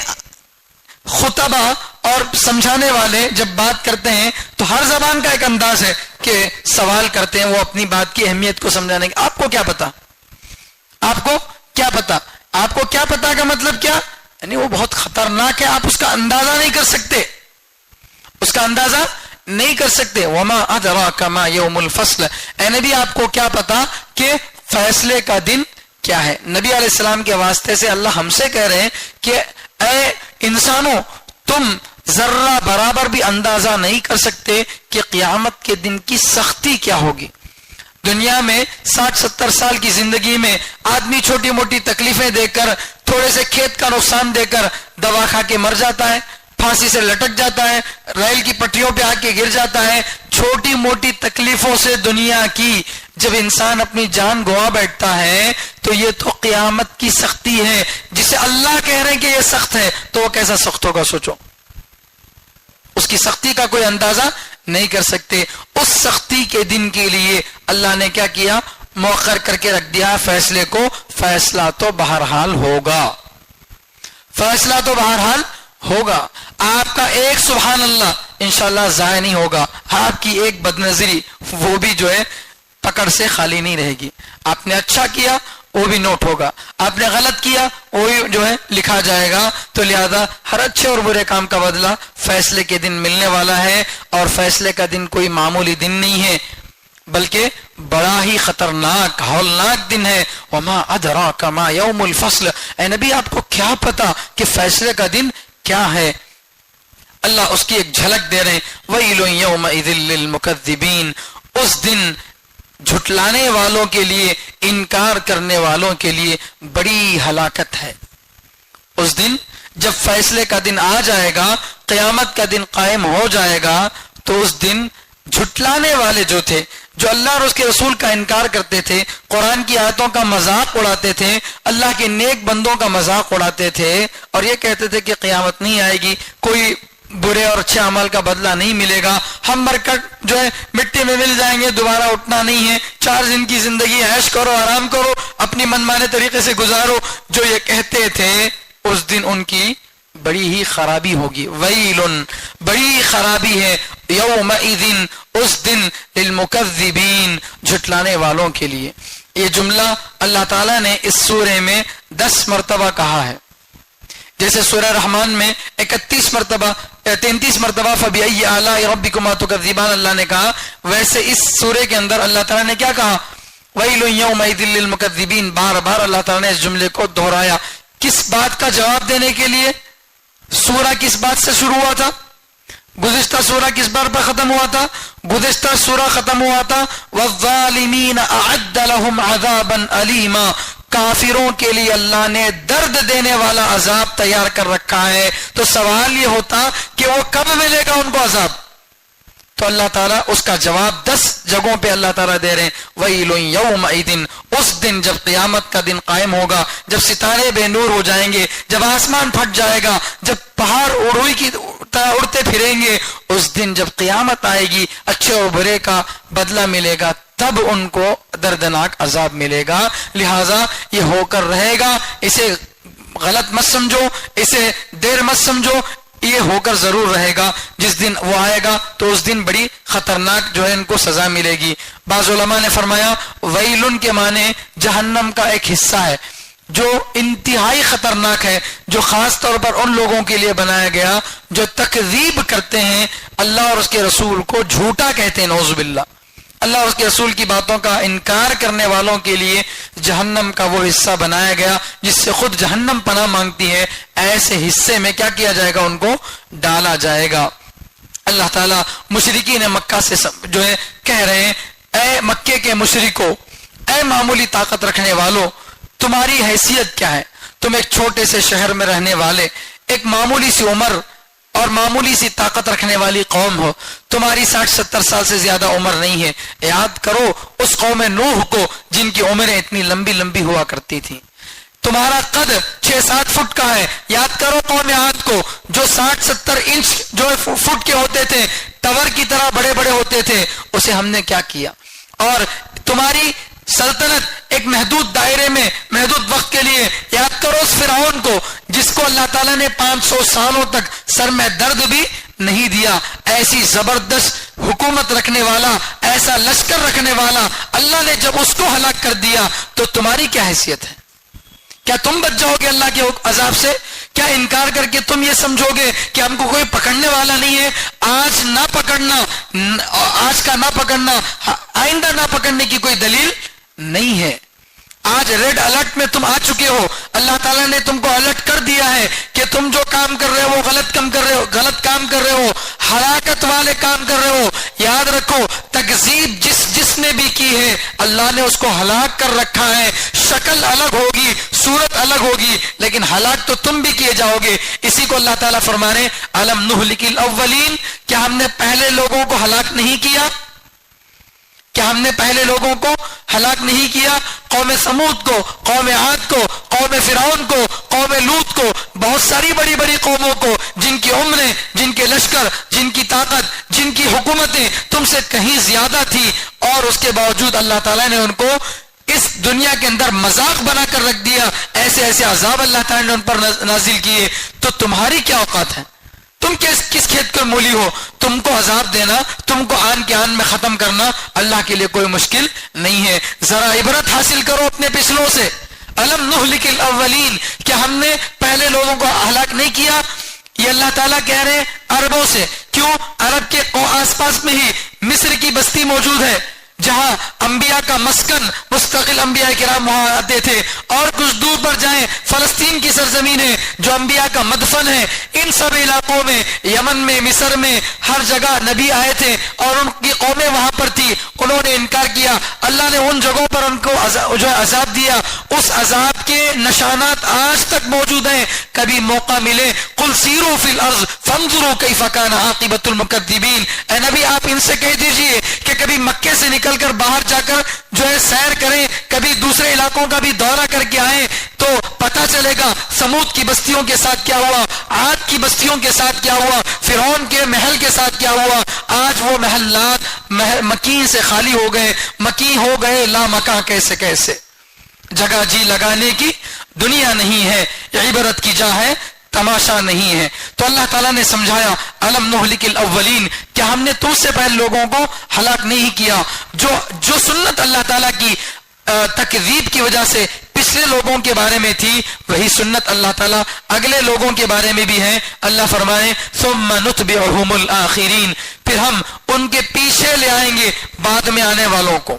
خطبہ اور سمجھانے والے جب بات کرتے ہیں تو ہر زبان کا ایک انداز ہے کہ سوال کرتے ہیں وہ اپنی بات کی اہمیت کو سمجھانے کے۔ آپ کو کیا پتا، آپ کو کیا پتا، آپ کو کیا پتا کا مطلب کیا؟ یعنی وہ بہت خطرناک ہے، آپ اس کا اندازہ نہیں کر سکتے، اس کا اندازہ نہیں کر سکتے۔ وما ادراک ما یوم الفصل، اے نبی آپ کو کیا پتا کہ فیصلے کا دن کیا ہے؟ نبی علیہ السلام کے واسطے سے اللہ ہم سے کہہ رہے ہیں کہ اے انسانوں تم ذرہ برابر بھی اندازہ نہیں کر سکتے کہ قیامت کے دن کی سختی کیا ہوگی۔ دنیا میں 60-70 سال کی زندگی میں آدمی چھوٹی موٹی تکلیفیں دے کر، تھوڑے سے کھیت کا نقصان دے کر دوا کھا کے مر جاتا ہے، پھانسی سے لٹک جاتا ہے، ریل کی پٹریوں پہ آ کے گر جاتا ہے۔ چھوٹی موٹی تکلیفوں سے دنیا کی جب انسان اپنی جان گوا بیٹھتا ہے تو یہ تو قیامت کی سختی ہے، جسے اللہ کہہ رہے ہیں کہ یہ سخت ہے، تو وہ کیسا سخت ہوگا سوچو۔ اس کی سختی کا کوئی اندازہ نہیں کر سکتے۔ اس سختی کے دن کے لیے اللہ نے کیا کیا؟ مؤخر کر کے رکھ دیا فیصلے کو۔ فیصلہ تو بہرحال ہوگا، فیصلہ تو بہرحال ہوگا۔ آپ کا ایک سبحان اللہ انشاءاللہ ضائع نہیں ہوگا. آپ کی ایک بد نظری وہ بھی جو ہے پکڑ سے خالی نہیں رہے گی. آپ نے اچھا کیا وہ بھی نوٹ ہوگا, آپ نے غلط کیا وہ بھی جو ہے لکھا جائے گا. تو لہذا ہر اچھے اور برے کام کا بدلہ فیصلے کے دن ملنے والا ہے, اور فیصلے کا دن کوئی معمولی دن نہیں ہے بلکہ بڑا ہی خطرناک ہولناک دن ہے. وما ادراک ما یوم الفصل, اے نبی آپ کو کیا پتا کہ فیصلے کا دن کیا ہے. اللہ اس کی ایک جھلک دے رہے ہیں, ویل یومئذ للمکذبین, اس دن جھٹلانے والوں کے لیے, انکار کرنے والوں کے لیے بڑی ہلاکت ہے. اس دن جب فیصلے کا دن آ جائے گا, قیامت کا دن قائم ہو جائے گا, تو اس دن جھٹلانے والے جو تھے, جو اللہ اور اس کے رسول کا انکار کرتے تھے, قرآن کی آیتوں کا مذاق اڑاتے تھے, اللہ کے نیک بندوں کا مذاق اڑاتے تھے, اور یہ کہتے تھے کہ قیامت نہیں آئے گی, کوئی برے اور اچھے عمل کا بدلہ نہیں ملے گا, ہم مرکٹ جو ہے مٹی میں مل جائیں گے, دوبارہ اٹھنا نہیں ہے, 4 دن کی زندگی عیش کرو, آرام کرو, اپنی منمانے طریقے سے گزارو, جو یہ کہتے تھے, اس دن ان کی بڑی ہی خرابی ہوگی. ویلن, بڑی خرابی ہے, یومئذ, اس دن, للمکذبین, جھٹلانے والوں کے لیے. یہ جملہ اللہ تعالیٰ نے اس سورہ میں 10 مرتبہ کہا ہے. جیسے سورہ رحمان میں 31 مرتبہ 33 مرتبہ فبأي آلاء ربكما تكذبان اللہ نے کہا, ویسے اس سورہ کے اندر اللہ تعالیٰ نے کیا کہا, ویل یومئذ للمکذبین, بار بار اللہ تعالیٰ نے اس جملے کو دہرایا. کس بات کا جواب دینے کے لیے؟ سورہ کس بات سے شروع ہوا تھا؟ گزشتہ سورہ کس بار پر ختم ہوا تھا؟ گزشتہ سورہ ختم ہوا تھا والظالمین اعد لهم عذابا علیما, کافروں کے لیے اللہ نے درد دینے والا عذاب تیار کر رکھا ہے. تو سوال یہ ہوتا کہ وہ کب ملے گا ان کو عذاب؟ تو اللہ تعالیٰ اس کا جواب 10 جگہوں پہ اللہ تعالیٰ دے رہے ہیں. ویل یومئذ, اس دن جب قیامت کا دن قائم ہوگا, جب ستارے بے نور ہو جائیں گے, جب آسمان پھٹ جائے گا, جب پہاڑ اڑوئی کی طرح اڑتے پھریں گے, اس دن جب قیامت آئے گی, اچھے اور برے کا بدلہ ملے گا, تب ان کو دردناک عذاب ملے گا. لہذا یہ ہو کر رہے گا, اسے غلط مت سمجھو, اسے دیر مت سمجھو, یہ ہو کر ضرور رہے گا. جس دن وہ آئے گا تو اس دن بڑی خطرناک جو ہے ان کو سزا ملے گی. بعض علماء نے فرمایا ویلن کے معنی جہنم کا ایک حصہ ہے جو انتہائی خطرناک ہے, جو خاص طور پر ان لوگوں کے لیے بنایا گیا جو تکذیب کرتے ہیں, اللہ اور اس کے رسول کو جھوٹا کہتے ہیں, نعوذ باللہ. اللہ اور اس کے رسول کی باتوں کا انکار کرنے والوں کے لیے جہنم کا وہ حصہ بنایا گیا جس سے خود جہنم پناہ مانگتی ہے. ایسے حصے میں کیا کیا جائے گا, ان کو ڈالا جائے گا. اللہ تعالیٰ مشرکین مکہ سے جو ہے کہہ رہے ہیں, اے مکے کے مشرکو, اے معمولی طاقت رکھنے والو, تمہاری حیثیت کیا ہے؟ تم ایک چھوٹے سے شہر میں رہنے والے, ایک معمولی سی عمر اور معمولی سی طاقت رکھنے والی قوم ہو, تمہاری 60-70 سال سے زیادہ عمر نہیں ہے. یاد کرو اس قوم نوح کو جن کی عمریں اتنی لمبی لمبی ہوا کرتی تھی. تمہارا قد 6-7 فٹ کا ہے. یاد کرو قوم عاد کو جو 60-70 انچ جو فٹ کے ہوتے تھے, ٹور کی طرح بڑے بڑے ہوتے تھے, اسے ہم نے کیا کیا. اور تمہاری سلطنت ایک محدود دائرے میں محدود وقت کے لیے. یاد کرو اس فرعون کو جس کو اللہ تعالیٰ نے 500 سالوں تک سر میں درد بھی نہیں دیا. ایسی زبردست حکومت رکھنے والا, ایسا لشکر رکھنے والا اللہ نے جب اس کو ہلاک کر دیا تو تمہاری کیا حیثیت ہے؟ کیا تم بچ جاؤ گے اللہ کے عذاب سے؟ کیا انکار کر کے تم یہ سمجھو گے کہ ہم کو کوئی پکڑنے والا نہیں ہے؟ آج نہ پکڑنا, آج کا نہ پکڑنا آئندہ نہ پکڑنے کی کوئی دلیل نہیں ہے. آج ریڈ الرٹ میں تم آ چکے ہو, اللہ تعالیٰ نے تم کو الرٹ کر دیا ہے کہ تم جو کام کر رہے ہو وہ غلط کام کر رہے ہو, ہلاکت والے کام کر رہے ہو. یاد رکھو تکذیب جس نے بھی کی ہے اللہ نے اس کو ہلاک کر رکھا ہے. شکل الگ ہوگی, صورت الگ ہوگی, لیکن ہلاک تو تم بھی کیے جاؤ گے. اسی کو اللہ تعالیٰ فرما رہے الم نہلک الاولین, کیا ہم نے پہلے لوگوں کو ہلاک نہیں کیا؟ کیا ہم نے پہلے لوگوں کو ہلاک نہیں کیا؟ قوم سمود کو, قوم عاد کو, قوم فرعون کو, قوم لوط کو, بہت ساری بڑی بڑی قوموں کو جن کی عمریں, جن کے لشکر, جن کی طاقت, جن کی حکومتیں تم سے کہیں زیادہ تھی, اور اس کے باوجود اللہ تعالیٰ نے ان کو اس دنیا کے اندر مذاق بنا کر رکھ دیا. ایسے ایسے عذاب اللہ تعالیٰ نے ان پر نازل کیے. تو تمہاری کیا اوقات ہے؟ تم کس کھیت کو مولی ہو؟ تم کو عذاب دینا، تم کو آن کے آن میں ختم کرنا اللہ کے لیے کوئی مشکل نہیں ہے۔ ذرا عبرت حاصل کرو اپنے پچھلوں سے۔ الم نہلک الاولین، کیا ہم نے پہلے لوگوں کو ہلاک نہیں کیا؟ یہ اللہ تعالیٰ کہہ رہے ہیں عربوں سے۔ کیوں؟ عرب کے آس پاس میں ہی مصر کی بستی موجود ہے جہاں انبیاء کا مسکن، مستقل انبیاء کرام وہاں آتے تھے۔ اور کچھ دور پر جائیں فلسطین کی سرزمین ہے جو انبیاء کا مدفن ہے۔ ان سب علاقوں میں، یمن میں، مصر میں، ہر جگہ نبی آئے تھے اور ان کی قومیں وہاں پر تھی، انہوں نے انکار کیا۔ اللہ نے ان جگہوں پر ان کو جو عذاب دیا، اس عذاب کے نشانات آج تک موجود ہیں۔ کبھی موقع ملے قل سیروا فی الارض فانظروا کیف کان عاقبۃ المکذبین، اے نبی آپ ان سے کہہ دیجئے کہ کبھی مکے سے نکل کر باہر جا کر جو ہے سیر کریں، کبھی دوسرے علاقوں کا بھی دورہ کر کے آئیں تو پتہ چلے گا سمود کی بستیوں کے ساتھ کیا ہوا، عاد کی بستیوں کے ساتھ کیا ہوا، فرعون کے محل کے ساتھ کیا ہوا۔ آج وہ محلات مکین سے خالی ہو گئے، مکین ہو گئے لا مکاں کیسے کیسے۔ جگہ جی لگانے کی دنیا نہیں ہے، عبرت کی جا ہے، تماشا نہیں ہے۔ تو اللہ تعالیٰ نے سمجھایا الم نہلک الاولین، کہ ہم نے تم سے پہلے لوگوں کو ہلاک نہیں کیا۔ جو سنت اللہ تعالیٰ کی تکذیب کی وجہ سے پچھلے لوگوں کے بارے میں تھی، وہی سنت اللہ تعالیٰ اگلے لوگوں کے بارے میں بھی ہے۔ اللہ فرمائے ثم نتبعهم الآخرین، پھر ہم ان کے پیچھے لے آئیں گے بعد میں آنے والوں کو۔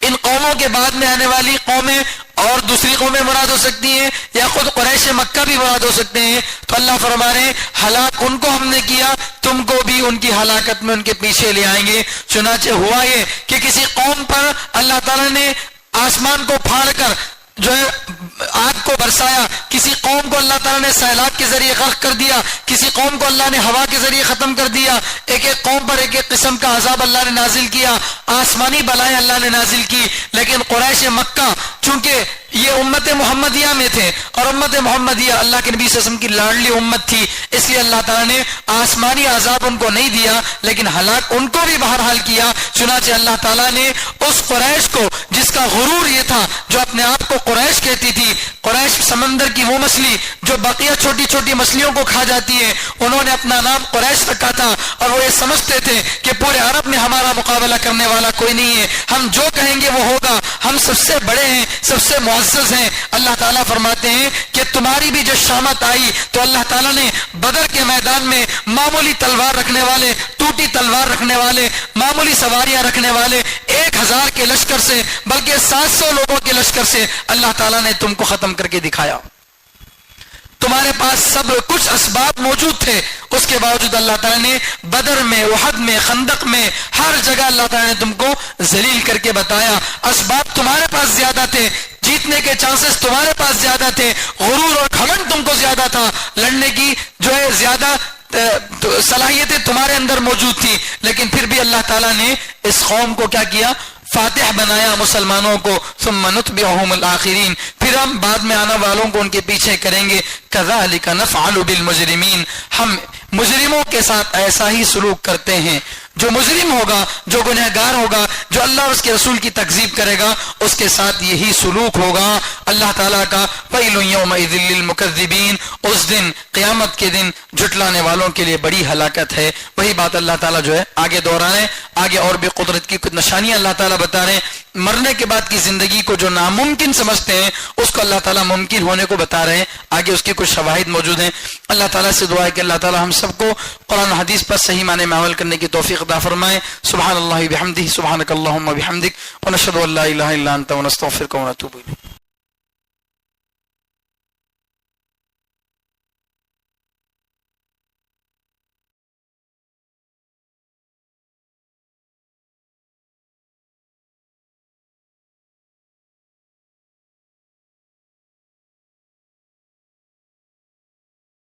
ان قوموں کے بعد میں آنے والی قومیں اور دوسری قومیں مراد ہو سکتی ہیں، یا خود قریش مکہ بھی مراد ہو سکتے ہیں۔ تو اللہ فرما رہے ہیں ہلاک ان کو ہم نے کیا، تم کو بھی ان کی ہلاکت میں ان کے پیچھے لے آئیں گے۔ چنانچہ ہوا یہ کہ کسی قوم پر اللہ تعالیٰ نے آسمان کو پھاڑ کر جو ہے آگ کو برسایا، کسی قوم کو اللہ تعالیٰ نے سیلاب کے ذریعے غرق کر دیا، کسی قوم کو اللہ نے ہوا کے ذریعے ختم کر دیا۔ ایک ایک قوم پر ایک ایک قسم کا عذاب اللہ نے نازل کیا، آسمانی بلائیں اللہ نے نازل کی۔ لیکن قریش مکہ چونکہ یہ امت محمدیہ میں تھے، اور امت محمدیہ اللہ کے نبی صلی اللہ علیہ وسلم کی لاڈلی امت تھی، اس لیے اللہ تعالیٰ نے آسمانی عذاب ان کو نہیں دیا، لیکن ہلاک ان کو بھی بہرحال کیا۔ چنانچہ اللہ تعالیٰ نے اس قریش کو جس کا غرور یہ تھا، جو اپنے آپ کو قریش کہتی تھی، قریش سمندر کی وہ مچھلی جو بقیہ چھوٹی چھوٹی مچھلیوں کو کھا جاتی ہے، انہوں نے اپنا نام قریش رکھا تھا، اور وہ یہ سمجھتے تھے کہ پورے عرب میں ہمارا مقابلہ کرنے والا کوئی نہیں ہے، ہم جو کہیں گے وہ ہوگا، ہم سب سے بڑے ہیں، سب سے معزز ہیں۔ اللہ تعالیٰ فرماتے ہیں کہ تمہاری بھی جو شامت آئی تو اللہ تعالیٰ نے بدر کے میدان میں معمولی تلوار رکھنے والے، ٹوٹی تلوار رکھنے والے، معمولی سواریاں رکھنے والے 1000 کے لشکر سے، بلکہ 700 لوگوں کے لشکر سے اللہ تعالیٰ نے تم کو ختم کر کے دکھایا۔ تمہارے پاس سب کچھ اسباب موجود تھے، اس کے باوجود اللہ تعالیٰ نے بدر میں، احد میں، خندق میں، ہر جگہ اللہ تعالیٰ نے تم کو ذلیل کر کے بتایا۔ اسباب تمہارے پاس زیادہ تھے، جیتنے کے چانسز تمہارے پاس زیادہ تھے، غرور اور گھمنڈ تم کو زیادہ تھا، لڑنے کی جو ہے زیادہ صلاحیتیں تمہارے اندر موجود تھی، لیکن پھر بھی اللہ تعالیٰ نے اس قوم کو کیا کیا؟ فاتح بنایا مسلمانوں کو۔ ثم نتبعهم الآخرین، پھر ہم بعد میں آنے والوں کو ان کے پیچھے کریں گے۔ کذالک نفعل بالمجرمین، ہم مجرموں کے ساتھ ایسا ہی سلوک کرتے ہیں۔ جو مجرم ہوگا، جو گنہگار ہوگا، جو اللہ اور اس کے رسول کی تکذیب کرے گا، اس کے ساتھ یہی سلوک ہوگا۔ اللہ تعالیٰ کا ویل یومئذ للمکذبین، اس دن قیامت کے دن جھٹلانے والوں کے لیے بڑی ہلاکت ہے۔ وہی بات اللہ تعالیٰ جو ہے آگے دہرانے، آگے اور بھی قدرت کی کچھ نشانیاں اللہ تعالیٰ بتا رہے ہیں۔ مرنے کے بعد کی زندگی کو جو ناممکن سمجھتے ہیں، اس کو اللہ تعالیٰ ممکن ہونے کو بتا رہے ہیں۔ آگے اس کے کچھ شواہد موجود ہیں۔ اللہ تعالیٰ سے دعا ہے کہ اللہ تعالیٰ ہم سب کو قرآن حدیث پر صحیح معنی میں عمل کرنے کی توفیق عطا فرمائے۔ سبحان اللہ بحمدہ، سبحانک اللہم وبحمدک، ونشہد ان لا الہ الا انت، ونستغفرک ونتوب الیک۔